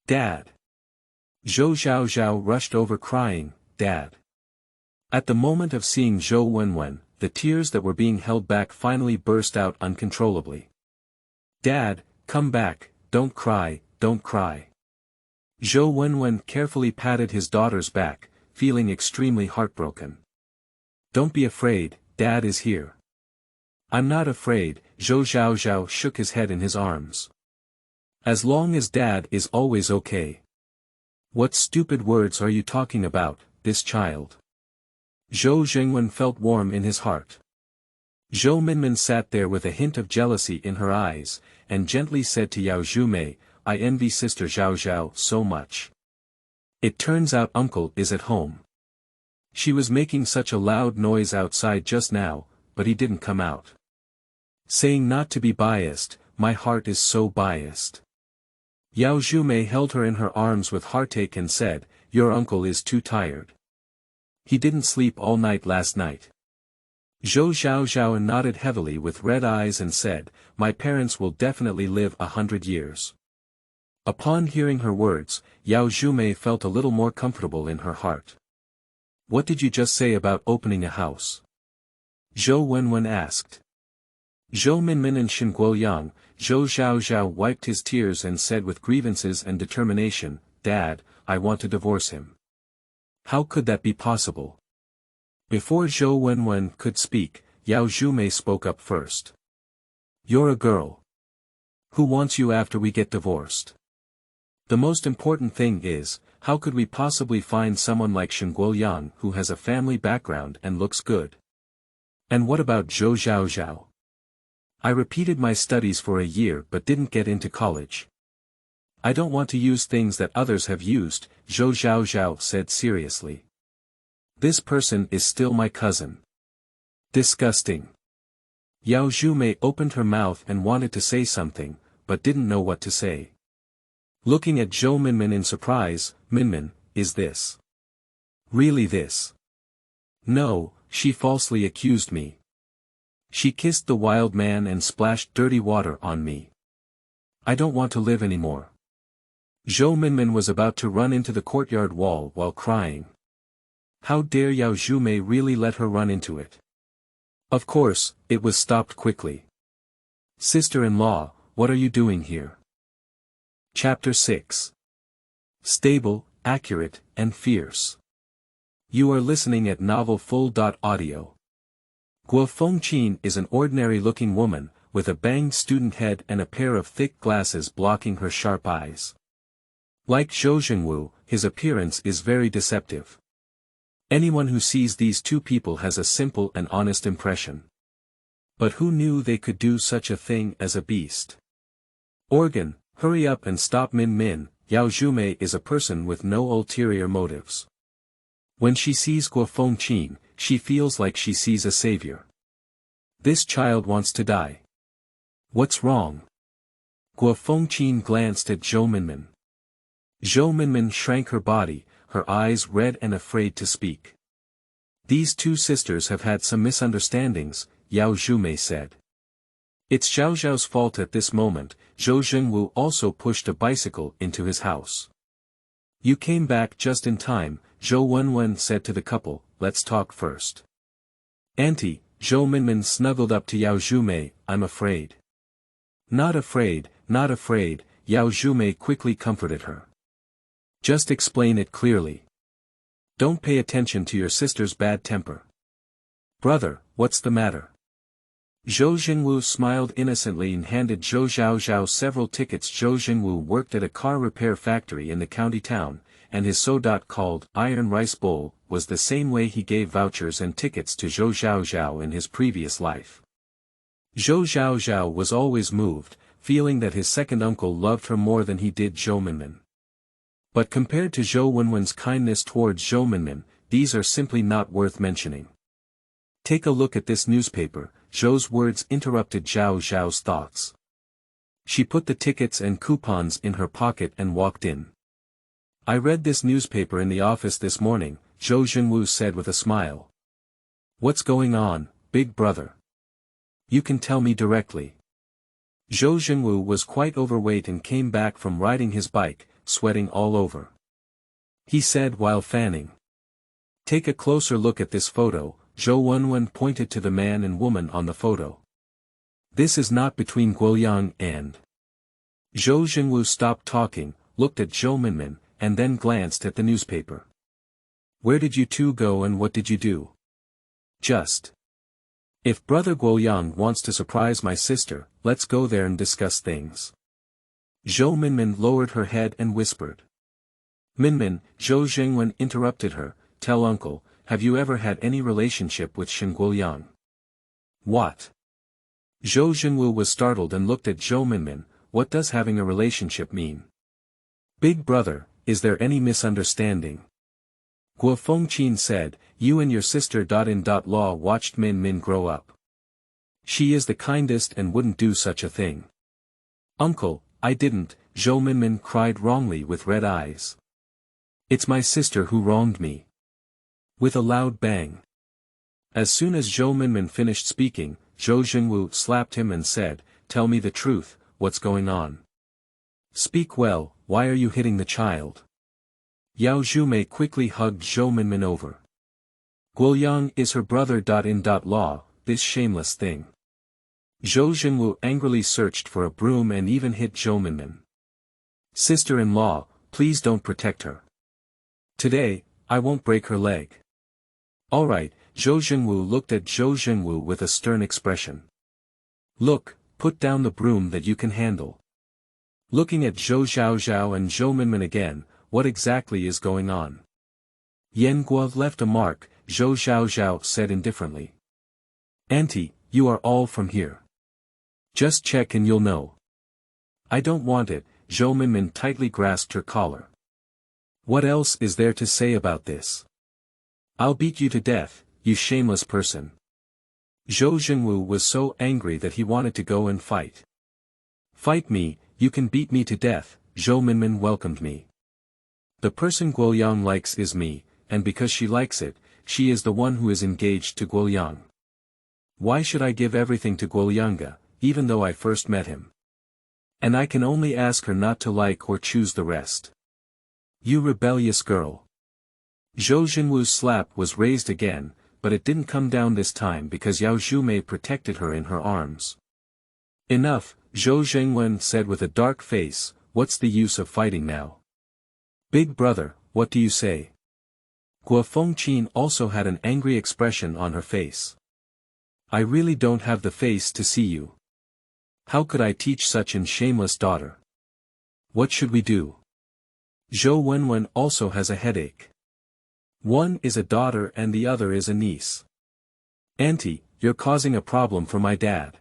Speaker 1: Dad! Zhou Zhaozhao rushed over crying, Dad! At the moment of seeing Zhou Wenwen, the tears that were being held back finally burst out uncontrollably. Dad, come back, don't cry, don't cry. Zhou Wenwen carefully patted his daughter's back, feeling extremely heartbroken. Don't be afraid, Dad is here. I'm not afraid, Zhou Zhaozhao shook his head in his arms. As long as Dad is always okay. What stupid words are you talking about, this child? Zhou Jingwen felt warm in his heart. Zhou Minmin sat there with a hint of jealousy in her eyes, and gently said to Yao Zhumei, I envy Sister Zhaozhao so much. It turns out Uncle is at home. She was making such a loud noise outside just now, but he didn't come out. Saying not to be biased, my heart is so biased. Yao Zhumei held her in her arms with heartache and said, your uncle is too tired. He didn't sleep all night last night. Zhou Zhaozhao nodded heavily with red eyes and said, my parents will definitely live 100 years. Upon hearing her words, Yao Zhumei felt a little more comfortable in her heart. What did you just say about opening a house? Zhou Wenwen asked. Zhou Minmin and Xinguoyang, Zhou Zhaozhao wiped his tears and said with grievances and determination, Dad, I want to divorce him. How could that be possible? Before Zhou Wenwen could speak, Yao Zhumei spoke up first. You're a girl. Who wants you after we get divorced? The most important thing is, how could we possibly find someone like Xinguoyang who has a family background and looks good? And what about Zhou Zhaozhao? I repeated my studies for a year but didn't get into college. I don't want to use things that others have used, Zhou Zhaozhao said seriously. This person is still my cousin. Disgusting. Zhou opened her mouth and wanted to say something, but didn't know what to say. Looking at Zhou Minmin in surprise, Minmin, is this really this? No, she falsely accused me. She kissed the wild man and splashed dirty water on me. I don't want to live anymore. Zhou Minmin was about to run into the courtyard wall while crying. How dare Zhou really let her run into it? Of course, it was stopped quickly. Sister-in-law, what are you doing here? Chapter 6. Stable, accurate, and fierce. You are listening at novel.Audio. Guo Fengqin is an ordinary-looking woman, with a banged student head and a pair of thick glasses blocking her sharp eyes. Like Zhou Zhaozhao, his appearance is very deceptive. Anyone who sees these two people has a simple and honest impression. But who knew they could do such a thing as a beast? Organ, hurry up and stop Min Min. Zhou is a person with no ulterior motives. When she sees Guo Fengqin, she feels like she sees a savior. This child wants to die. What's wrong? Guo Fengqin glanced at Zhou Minmin. Zhou Minmin shrank her body, her eyes red and afraid to speak. These two sisters have had some misunderstandings, Zhou said. It's Zhao Zhao's fault at this moment. Zhou Zhaozhao also pushed a bicycle into his house. You came back just in time, Zhou Wenwen said to the couple, let's talk first. Auntie, Zhou Minmin snuggled up to Zhou, I'm afraid. Not afraid, not afraid, Zhou quickly comforted her. Just explain it clearly. Don't pay attention to your sister's bad temper. Brother, what's the matter? Zhou Zhaozhao smiled innocently and handed Zhou Zhaozhao several tickets. Zhou Zhaozhao worked at a car repair factory in the county town, and his so-called iron rice bowl was the same way he gave vouchers and tickets to Zhou Zhaozhao in his previous life. Zhou Zhaozhao was always moved, feeling that his second uncle loved her more than he did Zhou Minmin. But compared to Zhou Wenwen's kindness towards Zhou Minmin, these are simply not worth mentioning. Take a look at this newspaper. Zhou's words interrupted Zhao Zhao's thoughts. She put the tickets and coupons in her pocket and walked in. I read this newspaper in the office this morning, Zhou Zhaozhao said with a smile. What's going on, big brother? You can tell me directly. Zhou Zhaozhao was quite overweight and came back from riding his bike, sweating all over. He said while fanning. Take a closer look at this photo. Zhou Wenwen pointed to the man and woman on the photo. This is not between Guoyang and... Zhou Zhaozhao stopped talking, looked at Zhou Minmin, and then glanced at the newspaper. Where did you two go and what did you do? Just. If brother Guoyang wants to surprise my sister, let's go there and discuss things. Zhou Minmin lowered her head and whispered. Minmin, Zhou Zhaozhao interrupted her, tell uncle, have you ever had any relationship with Shen Guoyang? What? Zhou Zhaozhao was startled and looked at Zhou Minmin, what does having a relationship mean? Big brother, is there any misunderstanding? Guo Fengqin said, you and your sister.in.law watched Min Min grow up. She is the kindest and wouldn't do such a thing. Uncle, I didn't, Zhou Minmin cried wrongly with red eyes. It's my sister who wronged me. With a loud bang. As soon as Zhou Minmin finished speaking, Zhou Zhaozhao slapped him and said, tell me the truth, what's going on? Speak well, why are you hitting the child? Zhou quickly hugged Zhou Minmin over. Guoyang is her brother.in.law, this shameless thing. Zhou Zhaozhao angrily searched for a broom and even hit Zhou Minmin. Sister-in-law, please don't protect her. Today, I won't break her leg. Alright, Zhou Zhaozhao looked at Zhou Zhaozhao with a stern expression. Look, put down the broom that you can handle. Looking at Zhou Zhaozhao and Zhou Minmin again, what exactly is going on? Yan Guo left a mark, Zhou Zhaozhao said indifferently. Auntie, you are all from here. Just check and you'll know. I don't want it, Zhou Minmin tightly grasped her collar. What else is there to say about this? I'll beat you to death, you shameless person. Zhou Zhaozhao was so angry that he wanted to go and fight. Fight me, you can beat me to death, Zhou Minmin welcomed me. The person Guoyang likes is me, and because she likes it, she is the one who is engaged to Guoyang. Why should I give everything to Guoyanga, even though I first met him? And I can only ask her not to like or choose the rest. You rebellious girl. Zhou Zhaozuo's slap was raised again, but it didn't come down this time because Yao Zhumei protected her in her arms. Enough, Zhou Zhengwen said with a dark face, what's the use of fighting now? Big brother, what do you say? Guo Fengqin also had an angry expression on her face. I really don't have the face to see you. How could I teach such an shameless daughter? What should we do? Zhou Wenwen also has a headache. One is a daughter and the other is a niece. Auntie, you're causing a problem for my dad.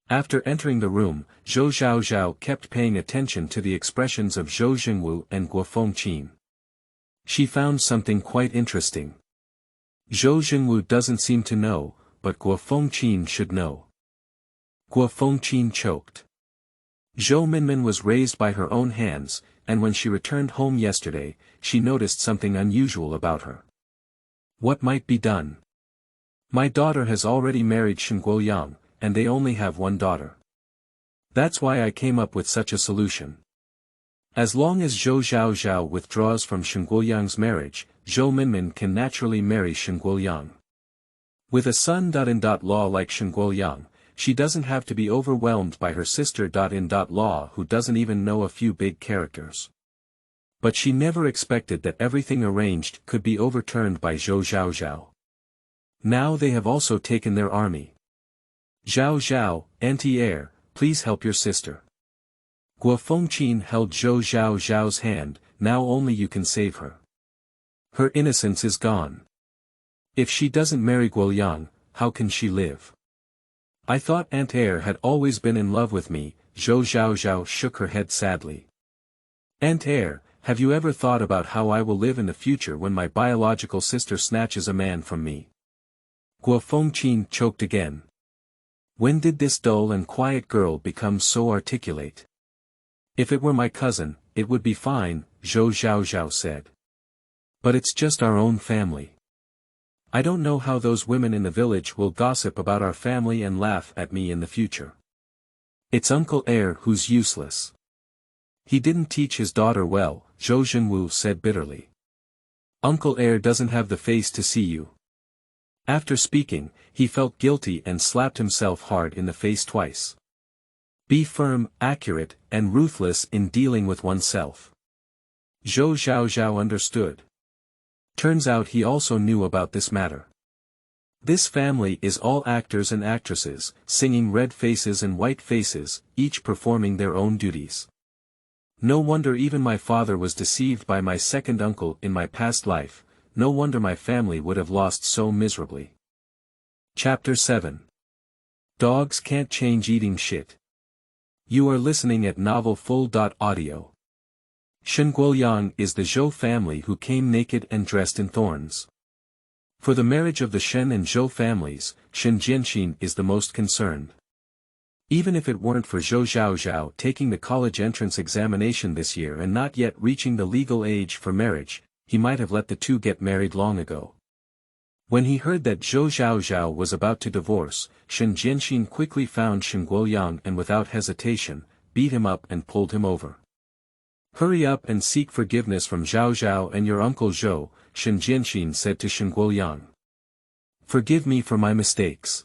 Speaker 1: After entering the room, Zhou Zhaozhao kept paying attention to the expressions of Zhou Zhengwu and Guo Fengqin. She found something quite interesting. Zhou Zhengwu doesn't seem to know, but Guo Fengqin should know. Guo Fengqin choked. Zhou Minmin was raised by her own hands, and when she returned home yesterday, she noticed something unusual about her. What might be done? My daughter has already married Shen Guoyang, and they only have one daughter. That's why I came up with such a solution. As long as Zhou Zhaozhao withdraws from Shen Guoyang's marriage, Zhou Minmin can naturally marry Shen Guoyang. With a son.in.law like Shen Guoyang, she doesn't have to be overwhelmed by her sister.in.law who doesn't even know a few big characters. But she never expected that everything arranged could be overturned by Zhou Zhaozhao. Now they have also taken their army. Zhao Zhao, anti-heir, please help your sister. Guo Fengqin held Zhou Zhaozhao's hand, now only you can save her. Her innocence is gone. If she doesn't marry Guoyang, how can she live? I thought Aunt Heir had always been in love with me, Zhou Zhaozhao shook her head sadly. Aunt Heir, have you ever thought about how I will live in the future when my biological sister snatches a man from me? Guo Fengqin choked again. When did this dull and quiet girl become so articulate? If it were my cousin, it would be fine, Zhou Zhaozhao said. But it's just our own family. I don't know how those women in the village will gossip about our family and laugh at me in the future. It's Uncle Heir who's useless. He didn't teach his daughter well, Zhou Zhengwu said bitterly. Uncle Heir doesn't have the face to see you. After speaking, he felt guilty and slapped himself hard in the face twice. Be firm, accurate, and ruthless in dealing with oneself. Zhou Zhaozhao understood. Turns out he also knew about this matter. This family is all actors and actresses, singing red faces and white faces, each performing their own duties. No wonder even my father was deceived by my second uncle in my past life, no wonder my family would have lost so miserably. Chapter 7. Dogs can't change eating shit. You are listening at novelfull.audio. Shen Guoyang is the Zhou family who came naked and dressed in thorns. For the marriage of the Shen and Zhou families, Shen Jianxin is the most concerned. Even if it weren't for Zhou Zhaozhao taking the college entrance examination this year and not yet reaching the legal age for marriage, he might have let the two get married long ago. When he heard that Zhou Zhaozhao was about to divorce, Shen Jianxin quickly found Shen Guoyang and without hesitation, beat him up and pulled him over. Hurry up and seek forgiveness from Zhao Zhao and your uncle Zhou, Shen Jianxin said to Shen Guoyang. Forgive me for my mistakes.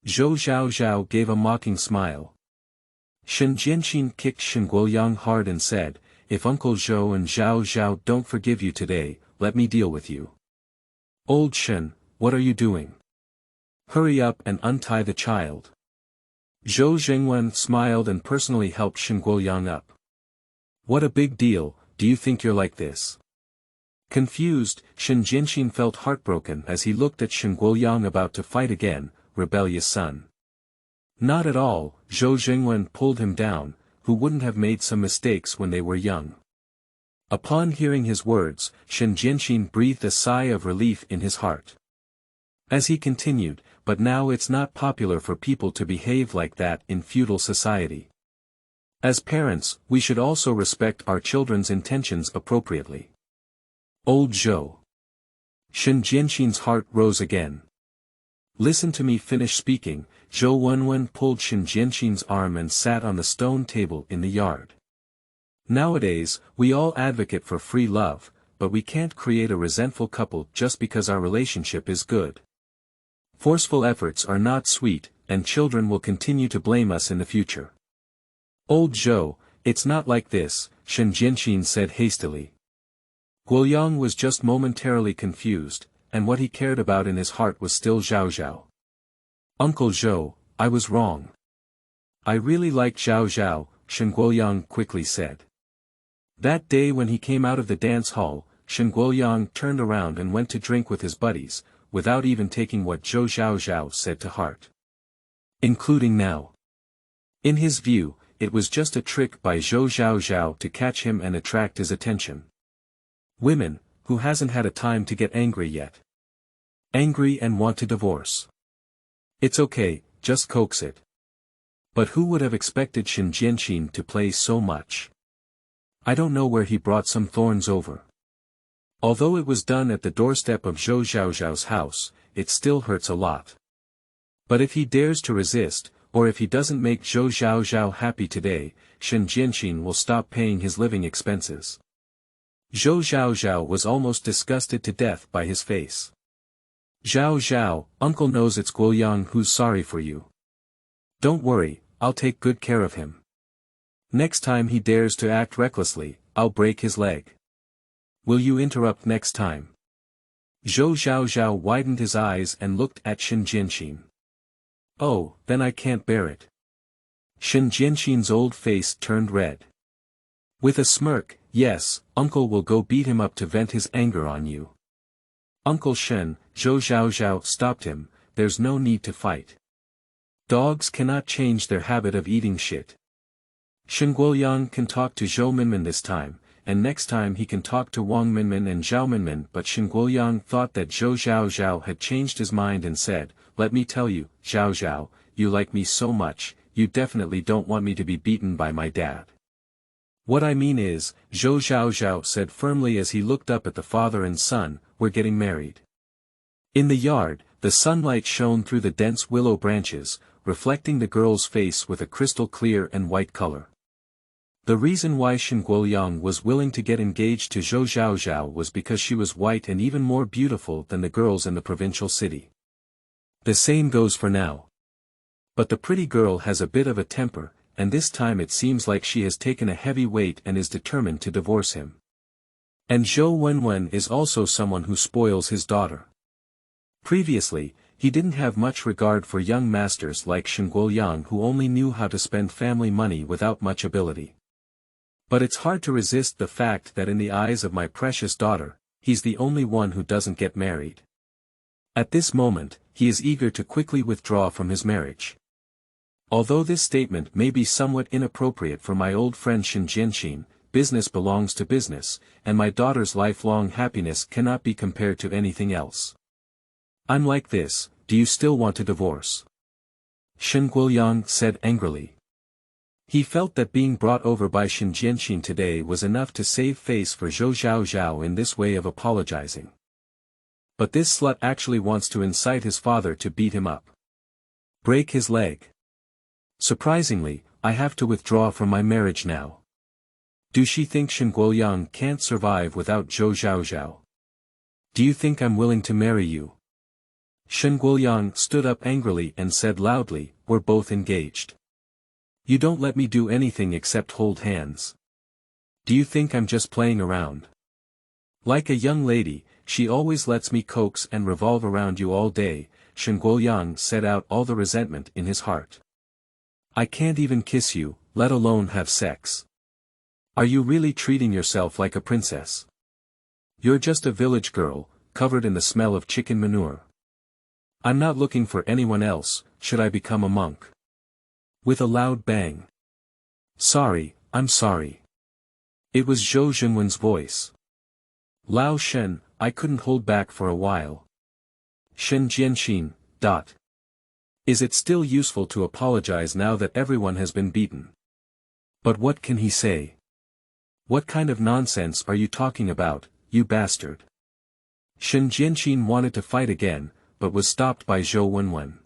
Speaker 1: Zhou Zhaozhao gave a mocking smile. Shen Jianxin kicked Shen Guoyang hard and said, if Uncle Zhou and Zhao Zhao don't forgive you today, let me deal with you. Old Shen, what are you doing? Hurry up and untie the child. Zhou Zhengwen smiled and personally helped Shen Guoyang up. What a big deal, do you think you're like this? Confused, Shen Jianxin felt heartbroken as he looked at Shen Guoyang about to fight again, rebellious son. Not at all, Zhou Zhengwen pulled him down, who wouldn't have made some mistakes when they were young. Upon hearing his words, Shen Jianxin breathed a sigh of relief in his heart. As he continued, but now it's not popular for people to behave like that in feudal society. As parents, we should also respect our children's intentions appropriately. Old Zhou. Shen Jianxin's heart rose again. Listen to me finish speaking. Zhou Wenwen pulled Shen Jianxin's arm and sat on the stone table in the yard. Nowadays, we all advocate for free love, but we can't create a resentful couple just because our relationship is good. Forceful efforts are not sweet, and children will continue to blame us in the future. Old Zhou, it's not like this, Shen Jianxin said hastily. Guoyang was just momentarily confused, and what he cared about in his heart was still Zhao Zhao. Uncle Zhou, I was wrong. I really like Zhao Zhao, Shen Guoyang quickly said. That day when he came out of the dance hall, Shen Guoyang turned around and went to drink with his buddies, without even taking what Zhou Zhaozhao said to heart. Including now. In his view, it was just a trick by Zhou Zhaozhao to catch him and attract his attention. Women, who hasn't had a time to get angry yet. Angry and want to divorce. It's okay, just coax it. But who would have expected Shen Jianxin to play so much? I don't know where he brought some thorns over. Although it was done at the doorstep of Zhou Zhaozhao's house, it still hurts a lot. But if he dares to resist, or if he doesn't make Zhou Zhaozhao happy today, Shen Jianxin will stop paying his living expenses. Zhou Zhaozhao was almost disgusted to death by his face. Zhao Zhao, uncle knows it's Guoyang who's sorry for you. Don't worry, I'll take good care of him. Next time he dares to act recklessly, I'll break his leg. Will you interrupt next time? Zhou Zhaozhao widened his eyes and looked at Shen Jianxin. Oh, then I can't bear it. Shen Jianxin's old face turned red. With a smirk, yes, uncle will go beat him up to vent his anger on you. Uncle Shen, Zhou Zhaozhao stopped him, there's no need to fight. Dogs cannot change their habit of eating shit. Shen Guoyang can talk to Zhou Minmin this time, and next time he can talk to Wang Minmin and Zhao Minmin, but Shen Guoyang thought that Zhou Zhaozhao had changed his mind and said, let me tell you, Zhao Zhao, you like me so much, you definitely don't want me to be beaten by my dad. What I mean is, Zhou Zhaozhao said firmly as he looked up at the father and son, we're getting married. In the yard, the sunlight shone through the dense willow branches, reflecting the girl's face with a crystal clear and white color. The reason why Shen Guoyang was willing to get engaged to Zhou Zhaozhao was because she was white and even more beautiful than the girls in the provincial city. The same goes for now. But the pretty girl has a bit of a temper, and this time it seems like she has taken a heavy weight and is determined to divorce him. And Zhou Wenwen is also someone who spoils his daughter. Previously, he didn't have much regard for young masters like Shen Guoyang who only knew how to spend family money without much ability. But it's hard to resist the fact that in the eyes of my precious daughter, he's the only one who doesn't get married. At this moment, he is eager to quickly withdraw from his marriage. Although this statement may be somewhat inappropriate for my old friend Shen Jianxin, business belongs to business, and my daughter's lifelong happiness cannot be compared to anything else. I'm like this, do you still want to divorce? Shen Guoyang said angrily. He felt that being brought over by Shen Jianxin today was enough to save face for Zhou Zhaozhao in this way of apologizing. But this slut actually wants to incite his father to beat him up. Break his leg. Surprisingly, I have to withdraw from my marriage now. Do she think Shen Guoyang can't survive without Zhou Zhaozhao? Do you think I'm willing to marry you? Shen Guoyang stood up angrily and said loudly, we're both engaged. You don't let me do anything except hold hands. Do you think I'm just playing around? Like a young lady, she always lets me coax and revolve around you all day, Shen Guoyang said out all the resentment in his heart. I can't even kiss you, let alone have sex. Are you really treating yourself like a princess? You're just a village girl, covered in the smell of chicken manure. I'm not looking for anyone else, should I become a monk? With a loud bang. Sorry, I'm sorry. It was Zhou Zhenwen's voice. Lao Shen, I couldn't hold back for a while. Shen Jianxin, Is it still useful to apologize now that everyone has been beaten? But what can he say? What kind of nonsense are you talking about, you bastard? Shen Jianqin wanted to fight again, but was stopped by Zhou Wenwen.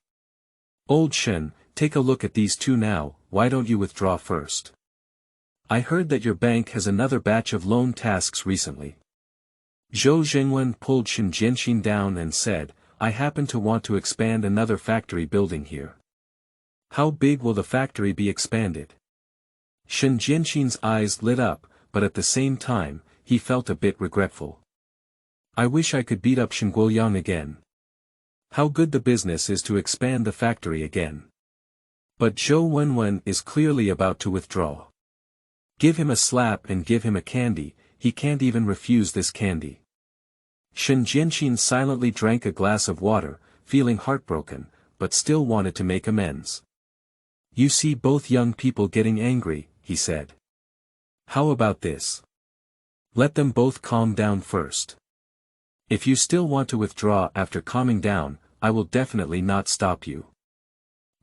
Speaker 1: Old Shen, take a look at these two now, why don't you withdraw first? I heard that your bank has another batch of loan tasks recently. Zhou Zhengwen pulled Shen Jianqin down and said, I happen to want to expand another factory building here. How big will the factory be expanded? Shen Jianqin's eyes lit up, but at the same time, he felt a bit regretful. I wish I could beat up Shen Guoyang again. How good the business is to expand the factory again. But Zhou Wenwen is clearly about to withdraw. Give him a slap and give him a candy, he can't even refuse this candy. Shen Jianqin silently drank a glass of water, feeling heartbroken, but still wanted to make amends. You see both young people getting angry, he said. How about this? Let them both calm down first. If you still want to withdraw after calming down, I will definitely not stop you.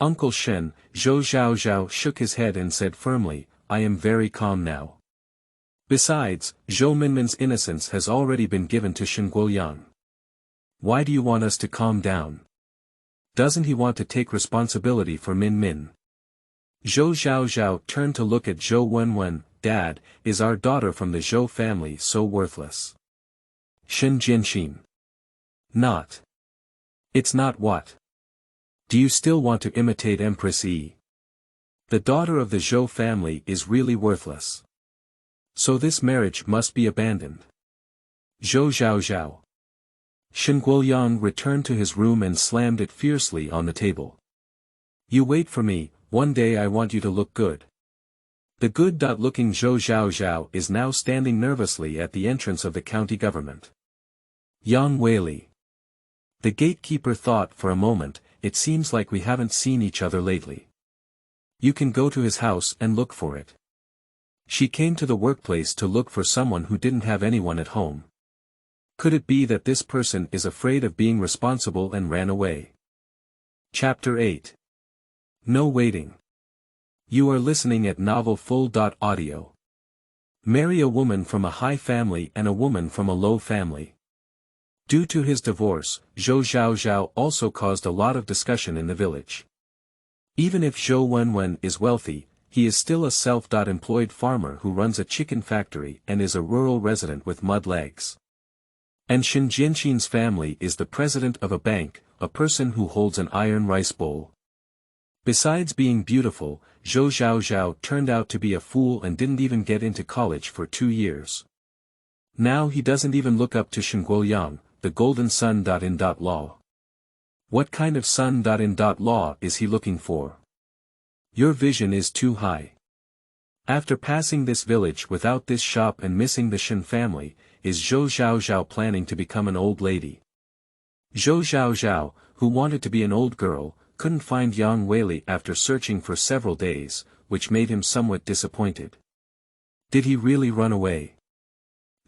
Speaker 1: Uncle Shen, Zhou Zhaozhao shook his head and said firmly, I am very calm now. Besides, Zhou Minmin's innocence has already been given to Shen Guoyang. Why do you want us to calm down? Doesn't he want to take responsibility for Min Min? Zhou Zhaozhao turned to look at Zhou Wenwen. Dad, is our daughter from the Zhou family so worthless? Shen Jianqin. Not. It's not what? Do you still want to imitate Empress Yi? The daughter of the Zhou family is really worthless. So this marriage must be abandoned. Zhou Zhaozhao. Shen Guoyang returned to his room and slammed it fiercely on the table. You wait for me, one day I want you to look good. The good-looking Zhou Zhaozhao is now standing nervously at the entrance of the county government. Yang Weili. The gatekeeper thought for a moment, it seems like we haven't seen each other lately. You can go to his house and look for it. She came to the workplace to look for someone who didn't have anyone at home. Could it be that this person is afraid of being responsible and ran away? Chapter 8. No waiting. You are listening at novel full.audio. Marry a woman from a high family and a woman from a low family. Due to his divorce, Zhou Zhaozhao also caused a lot of discussion in the village. Even if Zhou Wenwen is wealthy, he is still a self-employed farmer who runs a chicken factory and is a rural resident with mud legs. And Shen Jianqin's family is the president of a bank, a person who holds an iron rice bowl. Besides being beautiful, Zhou Zhaozhao turned out to be a fool and didn't even get into college for 2 years. Now he doesn't even look up to Shen Guoyang, the golden son.in.law. What kind of son.in.law is he looking for? Your vision is too high. After passing this village without this shop and missing the Shen family, is Zhou Zhaozhao planning to become an old lady? Zhou Zhaozhao, who wanted to be an old girl, couldn't find Yang Weili after searching for several days, which made him somewhat disappointed. Did he really run away?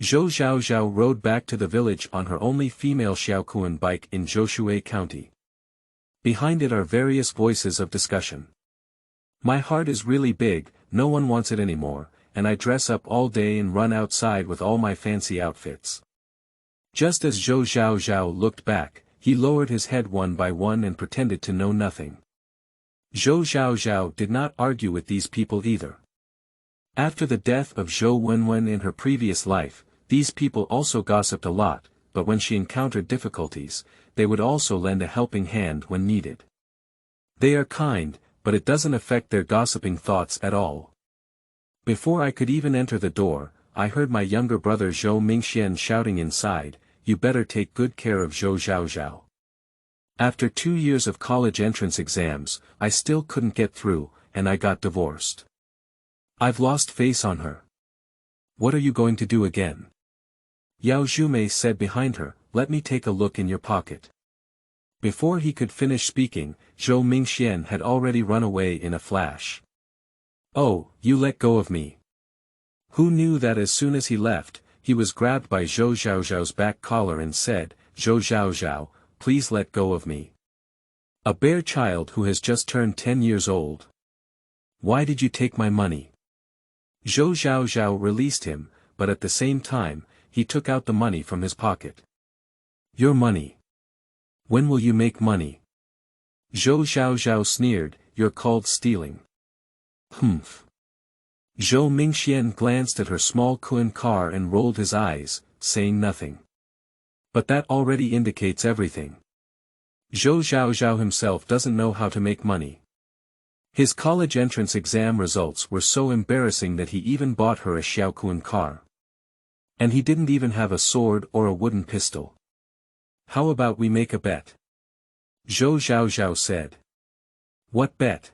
Speaker 1: Zhou Zhaozhao rode back to the village on her only female Xiaokuan bike in Zhoushui County. Behind it are various voices of discussion. My heart is really big, no one wants it anymore, and I dress up all day and run outside with all my fancy outfits. Just as Zhou Zhaozhao looked back, he lowered his head one by one and pretended to know nothing. Zhou Zhaozhao did not argue with these people either. After the death of Zhou Wenwen in her previous life, these people also gossiped a lot, but when she encountered difficulties, they would also lend a helping hand when needed. They are kind, but it doesn't affect their gossiping thoughts at all. Before I could even enter the door, I heard my younger brother Zhou Mingxian shouting inside, you better take good care of Zhou Zhaozhao. After 2 years of college entrance exams, I still couldn't get through, and I got divorced. I've lost face on her. What are you going to do again? Yao Zhumei said behind her, let me take a look in your pocket. Before he could finish speaking, Zhou Mingxian had already run away in a flash. Oh, you let go of me. Who knew that as soon as he left, he was grabbed by Zhou Zhaozhao's back collar and said, Zhou Zhaozhao, please let go of me. A bare child who has just turned 10 years old. Why did you take my money? Zhou Zhaozhao released him, but at the same time, he took out the money from his pocket. Your money. When will you make money? Zhou Zhaozhao sneered, you're called stealing. Humph. Zhou Mingxian glanced at her small Kun car and rolled his eyes, saying nothing. But that already indicates everything. Zhou Zhaozhao himself doesn't know how to make money. His college entrance exam results were so embarrassing that he even bought her a Xiaokun car. And he didn't even have a sword or a wooden pistol. How about we make a bet? Zhou Zhaozhao said. What bet?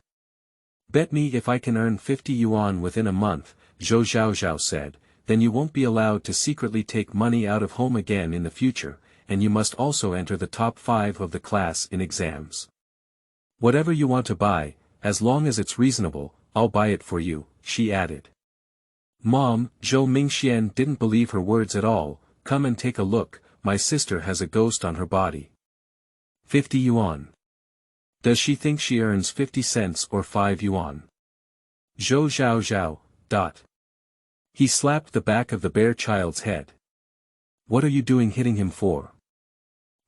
Speaker 1: Bet me if I can earn 50 yuan within a month, Zhou Zhaozhao said, then you won't be allowed to secretly take money out of home again in the future, and you must also enter the top 5 of the class in exams. Whatever you want to buy, as long as it's reasonable, I'll buy it for you, she added. Mom, Zhou Mingxian didn't believe her words at all. Come and take a look, my sister has a ghost on her body. 50 yuan. Does she think she earns 50 cents or 5 yuan? Zhou Zhaozhao. He slapped the back of the bare child's head. What are you doing hitting him for?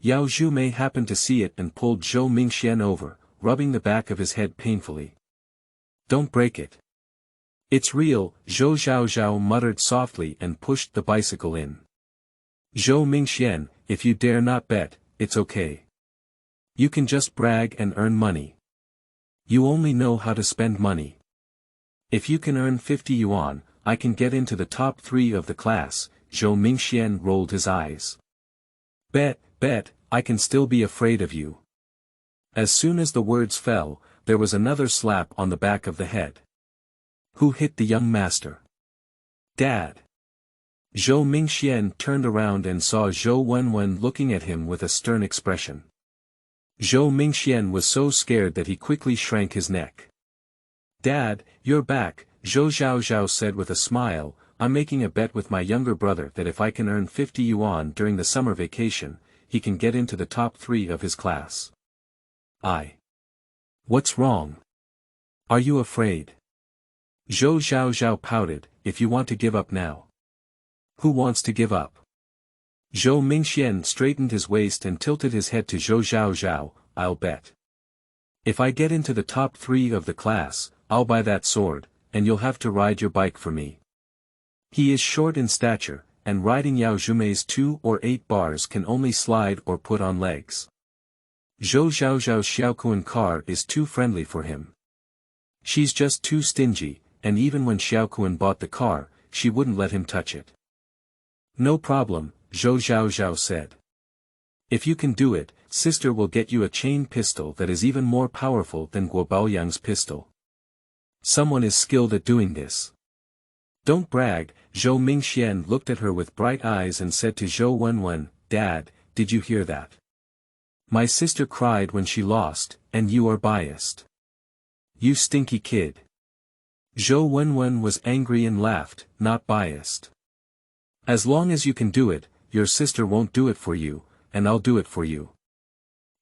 Speaker 1: Yao Zhumei happened to see it and pulled Zhou Mingxian over, rubbing the back of his head painfully. Don't break it. It's real, Zhou Zhaozhao muttered softly and pushed the bicycle in. Zhou Mingxian, if you dare not bet, it's okay. You can just brag and earn money. You only know how to spend money. If you can earn 50 yuan, I can get into the top 3 of the class, Zhou Mingxian rolled his eyes. Bet, I can still be afraid of you. As soon as the words fell, there was another slap on the back of the head. Who hit the young master? Dad. Zhou Mingxian turned around and saw Zhou Wenwen looking at him with a stern expression. Zhou Mingxian was so scared that he quickly shrank his neck. Dad, you're back, Zhou Zhaozhao said with a smile. I'm making a bet with my younger brother that if I can earn 50 yuan during the summer vacation, he can get into the top 3 of his class. What's wrong? Are you afraid? Zhou Zhaozhao pouted, if you want to give up now. Who wants to give up? Zhou Mingxian straightened his waist and tilted his head to Zhou Zhaozhao, I'll bet. If I get into the top 3 of the class, I'll buy that sword, and you'll have to ride your bike for me. He is short in stature, and riding Yao Zhumei's 2 or 8 bars can only slide or put on legs. Zhou Zhaozhao's Xiaokun car is too friendly for him. She's just too stingy, and even when Xiaokun bought the car, she wouldn't let him touch it. No problem, Zhou Zhaozhao said. If you can do it, sister will get you a chain pistol that is even more powerful than Guo Baoyang's pistol. Someone is skilled at doing this. Don't brag, Zhou Mingxian looked at her with bright eyes and said to Zhou Wenwen, Dad, did you hear that? My sister cried when she lost, and you are biased. You stinky kid. Zhou Wenwen was angry and laughed, not biased. As long as you can do it, your sister won't do it for you, and I'll do it for you.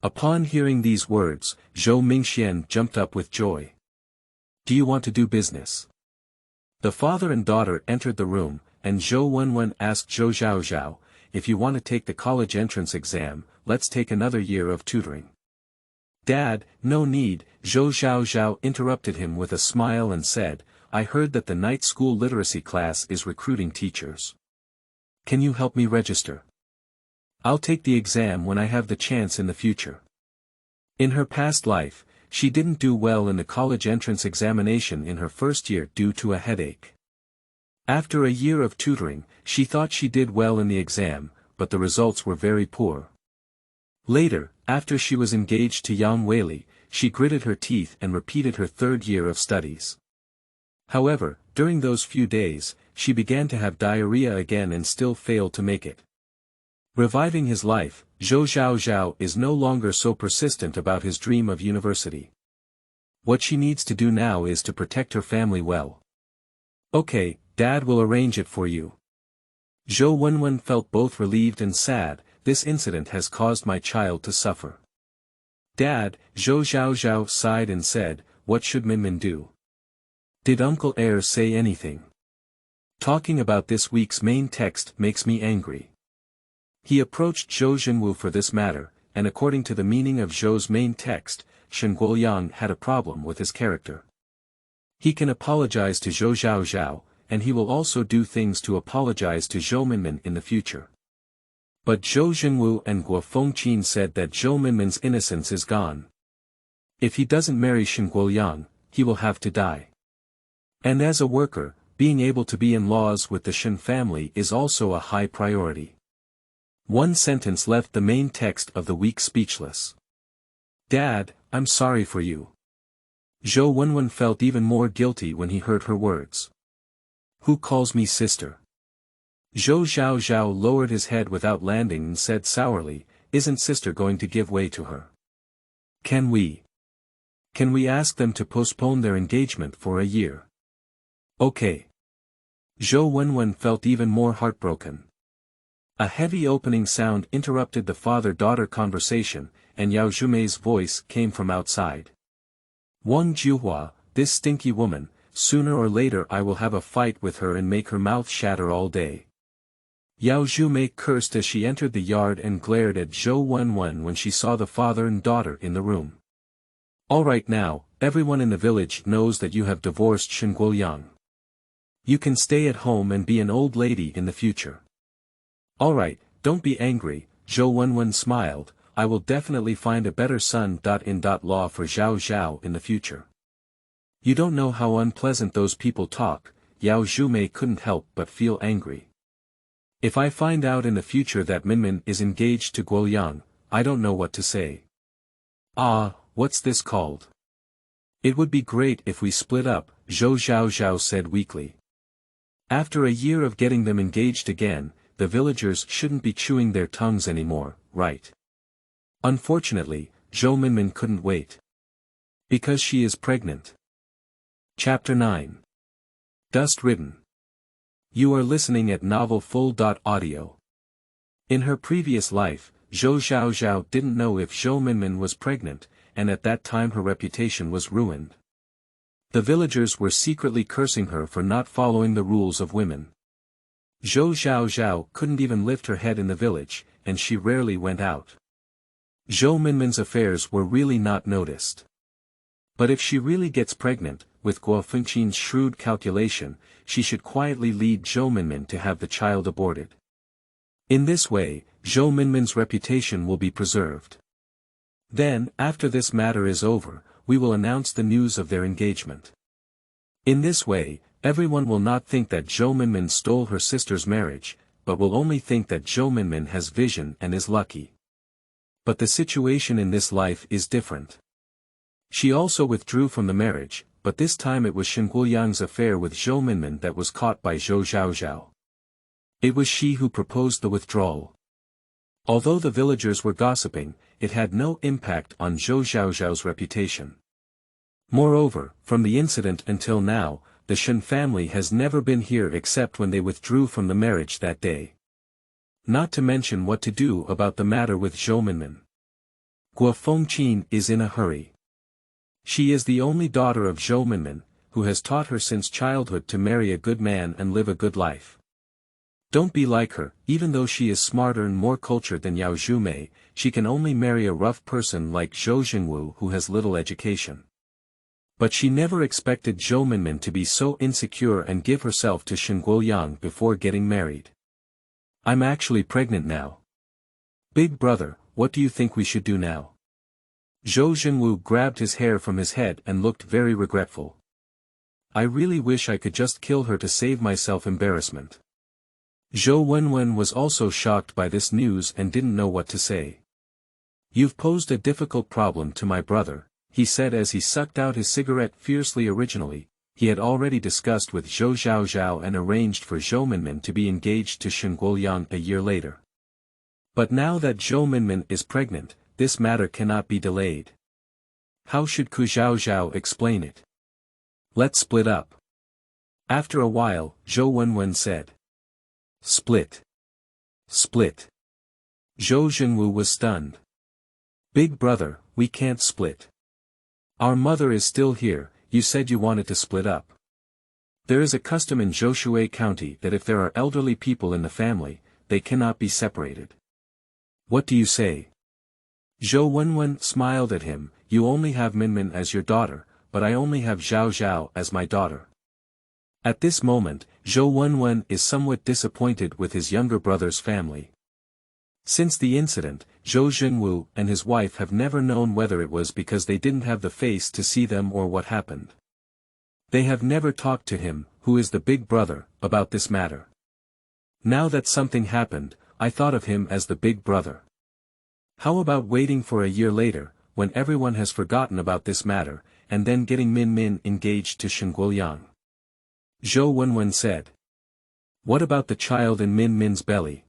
Speaker 1: Upon hearing these words, Zhou Mingxian jumped up with joy. Do you want to do business? The father and daughter entered the room, and Zhou Wenwen asked Zhou Zhaozhao, if you want to take the college entrance exam, let's take another year of tutoring. Dad, no need, Zhou Zhaozhao interrupted him with a smile and said, I heard that the night school literacy class is recruiting teachers. Can you help me register? I'll take the exam when I have the chance in the future. In her past life, she didn't do well in the college entrance examination in her first year due to a headache. After a year of tutoring, she thought she did well in the exam, but the results were very poor. Later, after she was engaged to Yang Weili, she gritted her teeth and repeated her 3rd year of studies. However, during those few days, she began to have diarrhea again and still failed to make it. Reviving his life, Zhou Zhaozhao is no longer so persistent about his dream of university. What she needs to do now is to protect her family well. Okay, Dad will arrange it for you. Zhou Wenwen felt both relieved and sad. This incident has caused my child to suffer. Dad, Zhou Zhaozhao sighed and said, what should Minmin do? Did Uncle Air say anything? Talking about this week's main text makes me angry. He approached Zhou Zhenwu for this matter, and according to the meaning of Zhou's main text, Shen Guoyang had a problem with his character. He can apologize to Zhou Zhaozhao, and he will also do things to apologize to Zhou Minmin in the future. But Zhou Zhenwu and Guo Fengqin said that Zhou Minmin's innocence is gone. If he doesn't marry Shen Guoyang, he will have to die. And as a worker, being able to be in laws with the Shen family is also a high priority. One sentence left the main text of the week speechless. Dad, I'm sorry for you. Zhou Wenwen felt even more guilty when he heard her words. Who calls me sister? Zhou Zhaozhao lowered his head without landing and said sourly, isn't sister going to give way to her? Can we ask them to postpone their engagement for a year? Okay. Zhou Wenwen felt even more heartbroken. A heavy opening sound interrupted the father-daughter conversation, and Yao Zhumei's voice came from outside. Wang Juhua, this stinky woman, sooner or later I will have a fight with her and make her mouth shatter all day. Yao Zhumei cursed as she entered the yard and glared at Zhou Wenwen when she saw the father and daughter in the room. All right now, everyone in the village knows that you have divorced Shen Guoyang. You can stay at home and be an old lady in the future. All right, don't be angry, Zhou Wenwen smiled, I will definitely find a better son.in.law for Zhao Zhao in the future. You don't know how unpleasant those people talk, Yao Zhumei couldn't help but feel angry. If I find out in the future that Minmin is engaged to Guoyang, I don't know what to say. Ah, what's this called? It would be great if we split up, Zhou Zhaozhao said weakly. After a year of getting them engaged again, the villagers shouldn't be chewing their tongues anymore, right? Unfortunately, Zhou Minmin couldn't wait. Because she is pregnant. Chapter 9. Dust Ridden. You are listening at novelfull.audio. In her previous life, Zhou Zhaozhao didn't know if Zhou Minmin was pregnant, and at that time her reputation was ruined. The villagers were secretly cursing her for not following the rules of women. Zhou Zhaozhao couldn't even lift her head in the village, and she rarely went out. Zhou Minmin's affairs were really not noticed. But if she really gets pregnant, with Guo Fengqin's shrewd calculation, she should quietly lead Zhou Minmin to have the child aborted. In this way, Zhou Minmin's reputation will be preserved. Then, after this matter is over, we will announce the news of their engagement. In this way, everyone will not think that Zhou Minmin stole her sister's marriage, but will only think that Zhou Minmin has vision and is lucky. But the situation in this life is different. She also withdrew from the marriage, but this time it was Shen Guoyang's affair with Zhou Minmin that was caught by Zhou Zhaozhao. It was she who proposed the withdrawal. Although the villagers were gossiping, it had no impact on Zhou Zhaozhao's reputation. Moreover, from the incident until now, the Shen family has never been here except when they withdrew from the marriage that day. Not to mention what to do about the matter with Zhou Minmin. Guo Fengqin is in a hurry. She is the only daughter of Zhou Minmin, who has taught her since childhood to marry a good man and live a good life. Don't be like her, even though she is smarter and more cultured than Yao Zhumei, she can only marry a rough person like Zhou Zhenwu who has little education. But she never expected Zhou Minmin to be so insecure and give herself to Shen Guoyang before getting married. I'm actually pregnant now. Big brother, what do you think we should do now? Zhou Zhenwu grabbed his hair from his head and looked very regretful. I really wish I could just kill her to save myself embarrassment. Zhou Wenwen was also shocked by this news and didn't know what to say. You've posed a difficult problem to my brother, he said as he sucked out his cigarette fiercely. Originally, he had already discussed with Zhou Zhaozhao and arranged for Zhou Minmin to be engaged to Shen Guoyang a year later. But now that Zhou Minmin is pregnant, this matter cannot be delayed. How should hugsZhou explain it? Let's split up. After a while, Zhou Wenwen said. Split. Split. Zhou Zhenwu was stunned. Big brother, we can't split. Our mother is still here, you said you wanted to split up. There is a custom in Zhou County that if there are elderly people in the family, they cannot be separated. What do you say? Zhou Wenwen smiled at him, you only have Minmin as your daughter, but I only have Zhao Zhao as my daughter. At this moment, Zhou Wenwen is somewhat disappointed with his younger brother's family. Since the incident, Zhou Zhenwu and his wife have never known whether it was because they didn't have the face to see them or what happened. They have never talked to him, who is the big brother, about this matter. Now that something happened, I thought of him as the big brother. How about waiting for a year later, when everyone has forgotten about this matter, and then getting Min Min engaged to Shen Guoyang? Zhou Wenwen said. What about the child in Min Min's belly?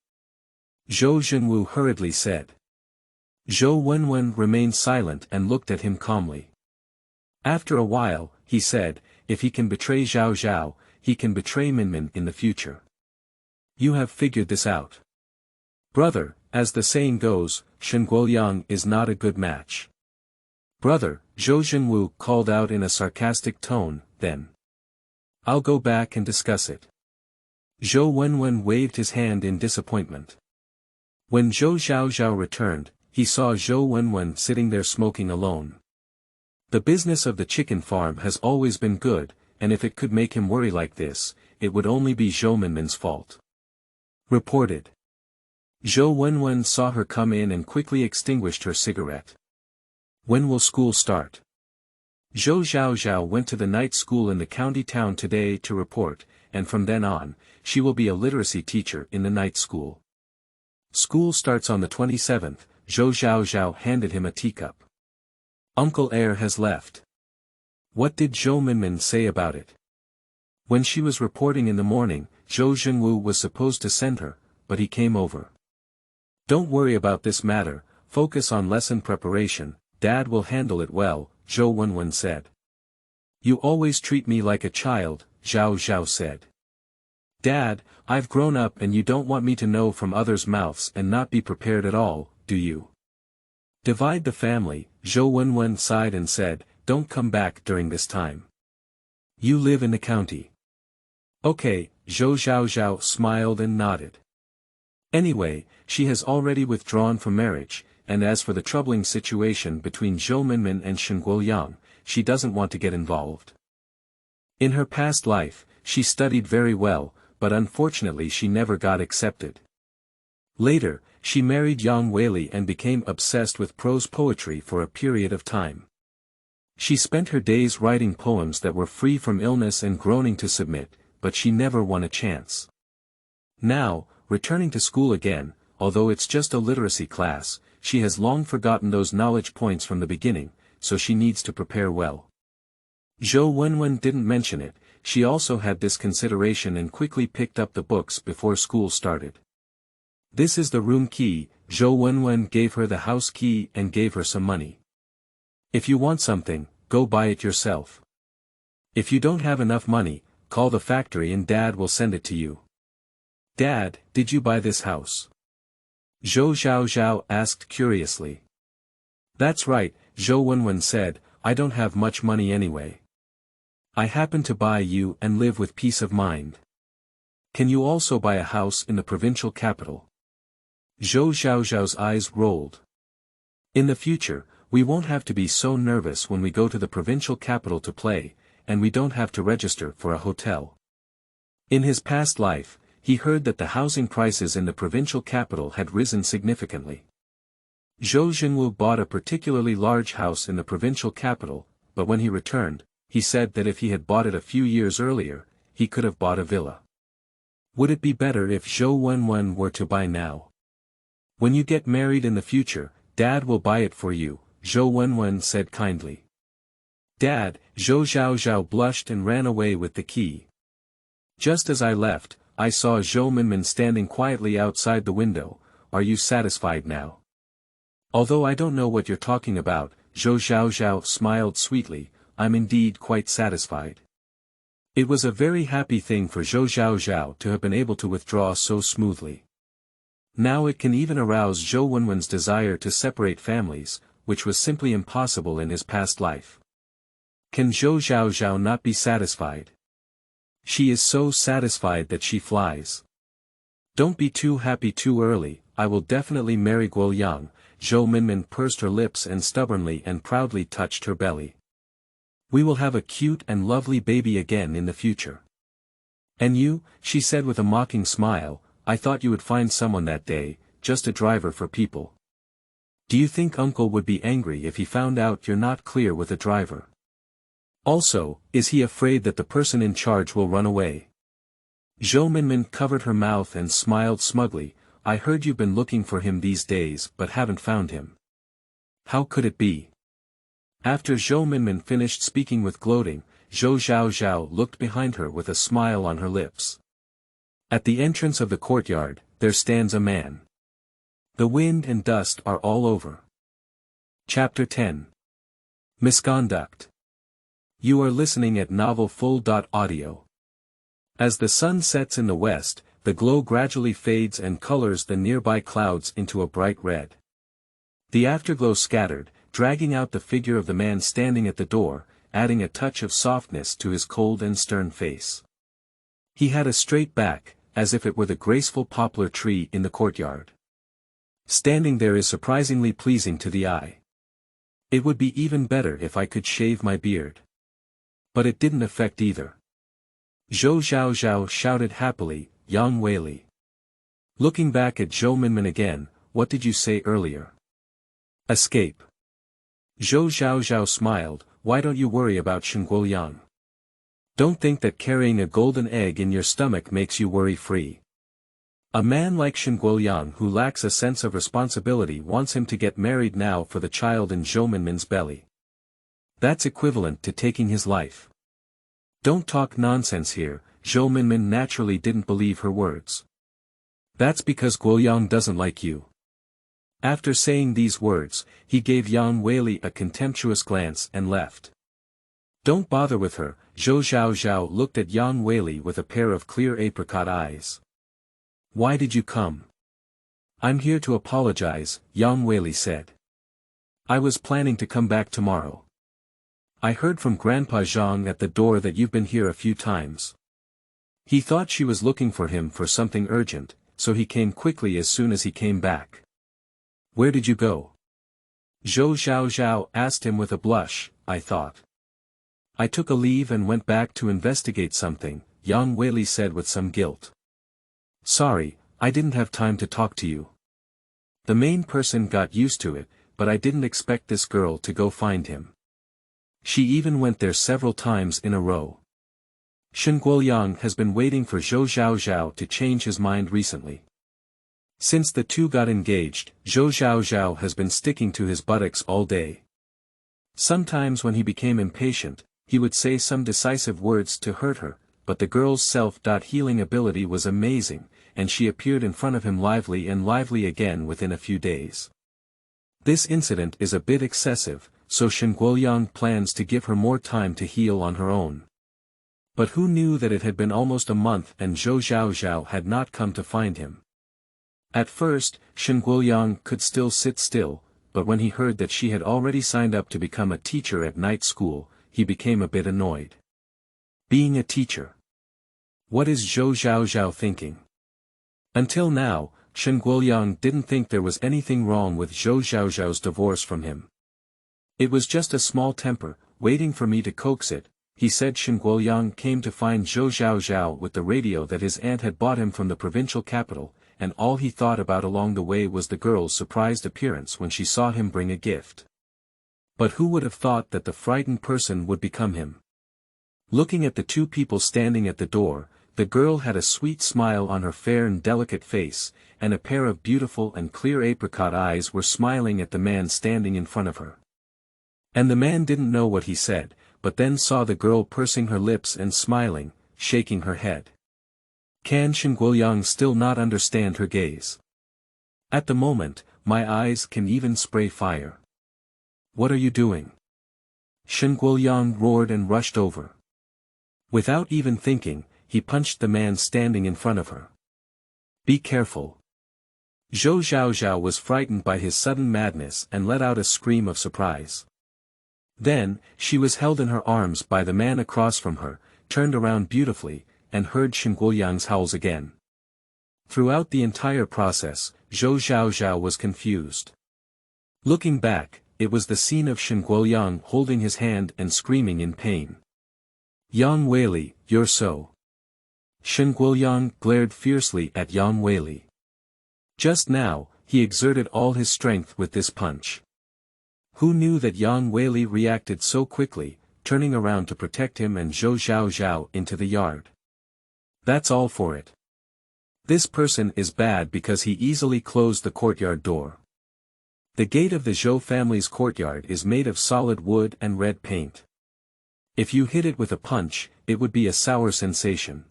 Speaker 1: Zhou Zhenwu hurriedly said. Zhou Wenwen remained silent and looked at him calmly. After a while, he said, if he can betray Zhao Zhao, he can betray Minmin in the future. You have figured this out. Brother, as the saying goes, Shen Guoyang is not a good match. Brother, Zhou Zhenwu called out in a sarcastic tone, then. I'll go back and discuss it. Zhou Wenwen waved his hand in disappointment. When Zhou Zhaozhao returned, he saw Zhou Wenwen sitting there smoking alone. The business of the chicken farm has always been good, and if it could make him worry like this, it would only be Zhou Minmin's fault. Reported. Zhou Wenwen saw her come in and quickly extinguished her cigarette. When will school start? Zhou Zhaozhao went to the night school in the county town today to report, and from then on, she will be a literacy teacher in the night school. School starts on the 27th, Zhou Zhaozhao handed him a teacup. Uncle Heir has left. What did Zhou Minmin say about it? When she was reporting in the morning, Zhou Zhenwu was supposed to send her, but he came over. Don't worry about this matter, focus on lesson preparation, Dad will handle it well, Zhou Wenwen said. You always treat me like a child, Zhao Zhao said. Dad, I've grown up and you don't want me to know from others' mouths and not be prepared at all, do you? Divide the family, Zhou Wenwen sighed and said, don't come back during this time. You live in the county. Okay, Zhou Zhaozhao smiled and nodded. Anyway, she has already withdrawn from marriage, and as for the troubling situation between Zhou Minmin and Shen Guoyang, she doesn't want to get involved. In her past life, she studied very well, but unfortunately she never got accepted. Later, she married Yang Weili and became obsessed with prose poetry for a period of time. She spent her days writing poems that were free from illness and groaning to submit, but she never won a chance. Now, returning to school again, although it's just a literacy class, she has long forgotten those knowledge points from the beginning, so she needs to prepare well. Zhou Wenwen didn't mention it, she also had this consideration and quickly picked up the books before school started. This is the room key, Zhou Wenwen gave her the house key and gave her some money. If you want something, go buy it yourself. If you don't have enough money, call the factory and Dad will send it to you. Dad, did you buy this house? Zhou Zhaozhao asked curiously. That's right, Zhou Wenwen said, I don't have much money anyway. I happen to buy you and live with peace of mind. Can you also buy a house in the provincial capital? Zhou Zhaozhao's eyes rolled. In the future, we won't have to be so nervous when we go to the provincial capital to play, and we don't have to register for a hotel. In his past life, he heard that the housing prices in the provincial capital had risen significantly. Zhou Zhenwu bought a particularly large house in the provincial capital, but when he returned, he said that if he had bought it a few years earlier, he could have bought a villa. Would it be better if Zhou Wenwen were to buy now? When you get married in the future, Dad will buy it for you, Zhou Wenwen said kindly. Dad, Zhou Zhaozhao blushed and ran away with the key. Just as I left, I saw Zhou Minmin standing quietly outside the window. Are you satisfied now? Although I don't know what you're talking about, Zhou Zhaozhao smiled sweetly, I'm indeed quite satisfied. It was a very happy thing for Zhou Zhaozhao to have been able to withdraw so smoothly. Now it can even arouse Zhou Wenwen's desire to separate families, which was simply impossible in his past life. Can Zhou Zhaozhao not be satisfied? She is so satisfied that she flies. Don't be too happy too early, I will definitely marry Guoyang. Zhou Minmin pursed her lips and stubbornly and proudly touched her belly. We will have a cute and lovely baby again in the future. And you, she said with a mocking smile, I thought you would find someone that day, just a driver for people. Do you think uncle would be angry if he found out you're not clear with a driver? Also, is he afraid that the person in charge will run away? Zhou Minmin covered her mouth and smiled smugly, I heard you've been looking for him these days but haven't found him. How could it be? After Zhou Minmin finished speaking with gloating, Zhou Zhaozhao looked behind her with a smile on her lips. At the entrance of the courtyard, there stands a man. The wind and dust are all over. Chapter 10. Misconduct. You are listening at novelfull.audio. As the sun sets in the west, the glow gradually fades and colors the nearby clouds into a bright red. The afterglow scattered, dragging out the figure of the man standing at the door, adding a touch of softness to his cold and stern face. He had a straight back, as if it were the graceful poplar tree in the courtyard. Standing there is surprisingly pleasing to the eye. It would be even better if I could shave my beard. But it didn't affect either. Zhou Zhaozhao shouted happily, Yang Weili. Looking back at Zhou Minmin again, what did you say earlier? Escape. Zhou Zhaozhao smiled, why don't you worry about Shen Guoyang? Don't think that carrying a golden egg in your stomach makes you worry-free. A man like Shen Guoyang who lacks a sense of responsibility wants him to get married now for the child in Zhou Minmin's belly. That's equivalent to taking his life. Don't talk nonsense here, Zhou Minmin naturally didn't believe her words. That's because Guoyang doesn't like you. After saying these words, he gave Yang Weili a contemptuous glance and left. Don't bother with her, Zhou Zhaozhao looked at Yang Weili with a pair of clear apricot eyes. Why did you come? I'm here to apologize, Yang Weili said. I was planning to come back tomorrow. I heard from Grandpa Zhang at the door that you've been here a few times. He thought she was looking for him for something urgent, so he came quickly as soon as he came back. Where did you go? Zhou Zhaozhao asked him with a blush, I thought. I took a leave and went back to investigate something, Yang Weili said with some guilt. Sorry, I didn't have time to talk to you. The main person got used to it, but I didn't expect this girl to go find him. She even went there several times in a row. Shen Guoyang has been waiting for Zhou Zhaozhao to change his mind recently. Since the two got engaged, Zhou Zhaozhao has been sticking to his buttocks all day. Sometimes when he became impatient, he would say some decisive words to hurt her, but the girl's self-healing ability was amazing, and she appeared in front of him lively and lively again within a few days. This incident is a bit excessive, so Shen Guoyang plans to give her more time to heal on her own. But who knew that it had been almost a month and Zhou Zhaozhao had not come to find him? At first, Shen Guoyang could still sit still, but when he heard that she had already signed up to become a teacher at night school, he became a bit annoyed. Being a teacher. What is Zhou Zhaozhao thinking? Until now, Shen Guoyang didn't think there was anything wrong with Zhou Zhaozhao's divorce from him. It was just a small temper, waiting for me to coax it, he said. Shen Guoyang came to find Zhou Zhaozhao with the radio that his aunt had bought him from the provincial capital, and all he thought about along the way was the girl's surprised appearance when she saw him bring a gift. But who would have thought that the frightened person would become him? Looking at the two people standing at the door, the girl had a sweet smile on her fair and delicate face, and a pair of beautiful and clear apricot eyes were smiling at the man standing in front of her. And the man didn't know what he said, but then saw the girl pursing her lips and smiling, shaking her head. Can Shen Guoyang still not understand her gaze? At the moment, my eyes can even spray fire. What are you doing? Shen Guoyang roared and rushed over. Without even thinking, he punched the man standing in front of her. Be careful. Zhou Zhaozhao was frightened by his sudden madness and let out a scream of surprise. Then, she was held in her arms by the man across from her, turned around beautifully, and heard Shen Guoyang's howls again. Throughout the entire process, Zhou Zhaozhao was confused. Looking back, it was the scene of Shen Guoyang holding his hand and screaming in pain. Yang Weili, you're so. Shen Guoyang glared fiercely at Yang Weili. Just now, he exerted all his strength with this punch. Who knew that Yang Weili reacted so quickly, turning around to protect him and Zhou Zhaozhao into the yard? That's all for it. This person is bad because he easily closed the courtyard door. The gate of the Zhou family's courtyard is made of solid wood and red paint. If you hit it with a punch, it would be a sour sensation.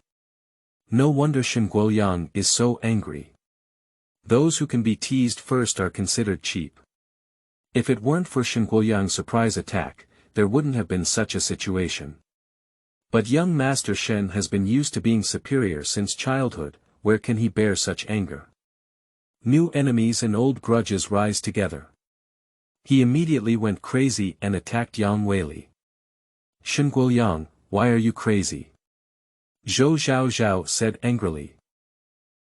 Speaker 1: No wonder Shen Guoyang is so angry. Those who can be teased first are considered cheap. If it weren't for Shen Guoyang's surprise attack, there wouldn't have been such a situation. But young Master Shen has been used to being superior since childhood, where can he bear such anger? New enemies and old grudges rise together. He immediately went crazy and attacked Yang Weili. Shen Guoyang, why are you crazy? Zhou Zhaozhao said angrily.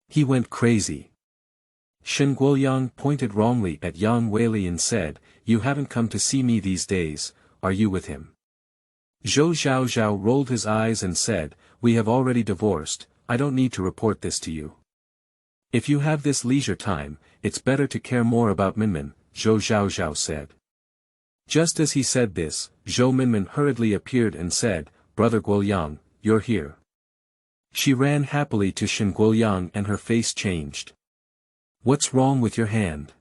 Speaker 1: He went crazy. Shen Guoyang pointed wrongly at Yang Weili and said, you haven't come to see me these days, are you with him? Zhou Zhaozhao rolled his eyes and said, we have already divorced, I don't need to report this to you. If you have this leisure time, it's better to care more about Minmin, Zhou Zhaozhao said. Just as he said this, Zhou Minmin hurriedly appeared and said, Brother Guoyang, you're here. She ran happily to Shen Guoyang and her face changed. What's wrong with your hand?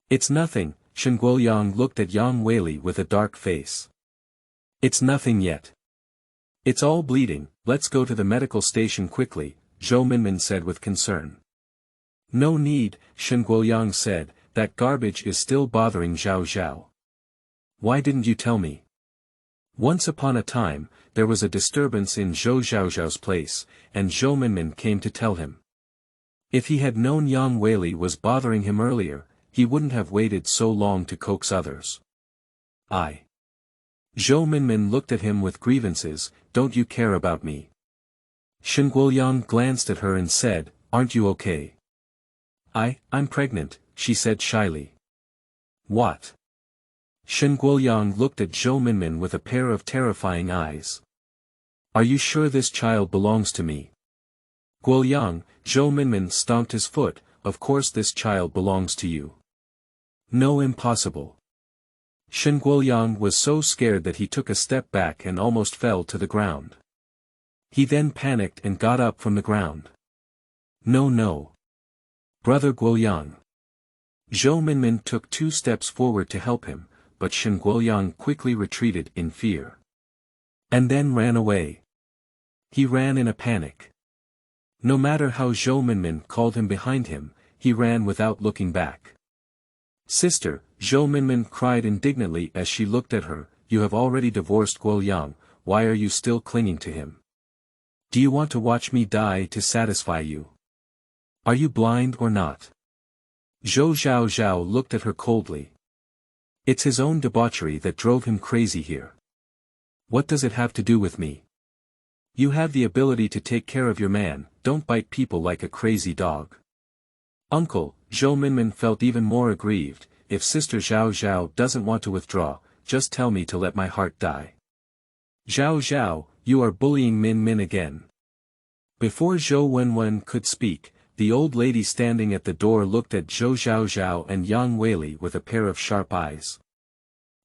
Speaker 1: It's nothing, Shen Guoyang looked at Yang Weili with a dark face. It's nothing yet. It's all bleeding, let's go to the medical station quickly, Zhou Minmin said with concern. No need, Shen Guoyang said, that garbage is still bothering Zhao Zhao. Why didn't you tell me? Once upon a time, there was a disturbance in Zhou Zhaozhao's place, and Zhou Minmin came to tell him. If he had known Yang Weili was bothering him earlier, he wouldn't have waited so long to coax others. Zhou Minmin looked at him with grievances, don't you care about me? Shen Guoyang glanced at her and said, aren't you okay? I'm pregnant, she said shyly. What? Shen Guoyang looked at Zhou Minmin with a pair of terrifying eyes. Are you sure this child belongs to me? Guoyang, Zhou Minmin stomped his foot, of course this child belongs to you. No, impossible. Shen Guoyang was so scared that he took a step back and almost fell to the ground. He then panicked and got up from the ground. No. Brother Guoyang. Zhou Minmin took 2 steps forward to help him, but Shen Guoyang quickly retreated in fear. And then ran away. He ran in a panic. No matter how Zhou Minmin called him behind him, he ran without looking back. Sister, Zhou Minmin cried indignantly as she looked at her, you have already divorced Guoyang, why are you still clinging to him? Do you want to watch me die to satisfy you? Are you blind or not? Zhou Zhaozhao looked at her coldly. It's his own debauchery that drove him crazy here. What does it have to do with me? You have the ability to take care of your man, don't bite people like a crazy dog. Uncle, Zhou Minmin felt even more aggrieved, if Sister Zhao Zhao doesn't want to withdraw, just tell me to let my heart die. Zhao Zhao, you are bullying Min again. Before Zhou Wenwen could speak, the old lady standing at the door looked at Zhou Zhaozhao and Yang Weili with a pair of sharp eyes.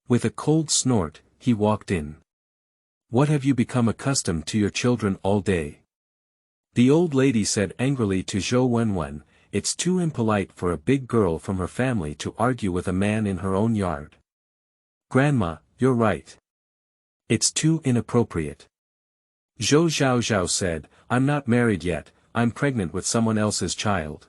Speaker 1: With a cold snort, he walked in. What have you become accustomed to your children all day? The old lady said angrily to Zhou Wenwen, it's too impolite for a big girl from her family to argue with a man in her own yard. Grandma, you're right. It's too inappropriate. Zhou Zhaozhao said, I'm not married yet, I'm pregnant with someone else's child.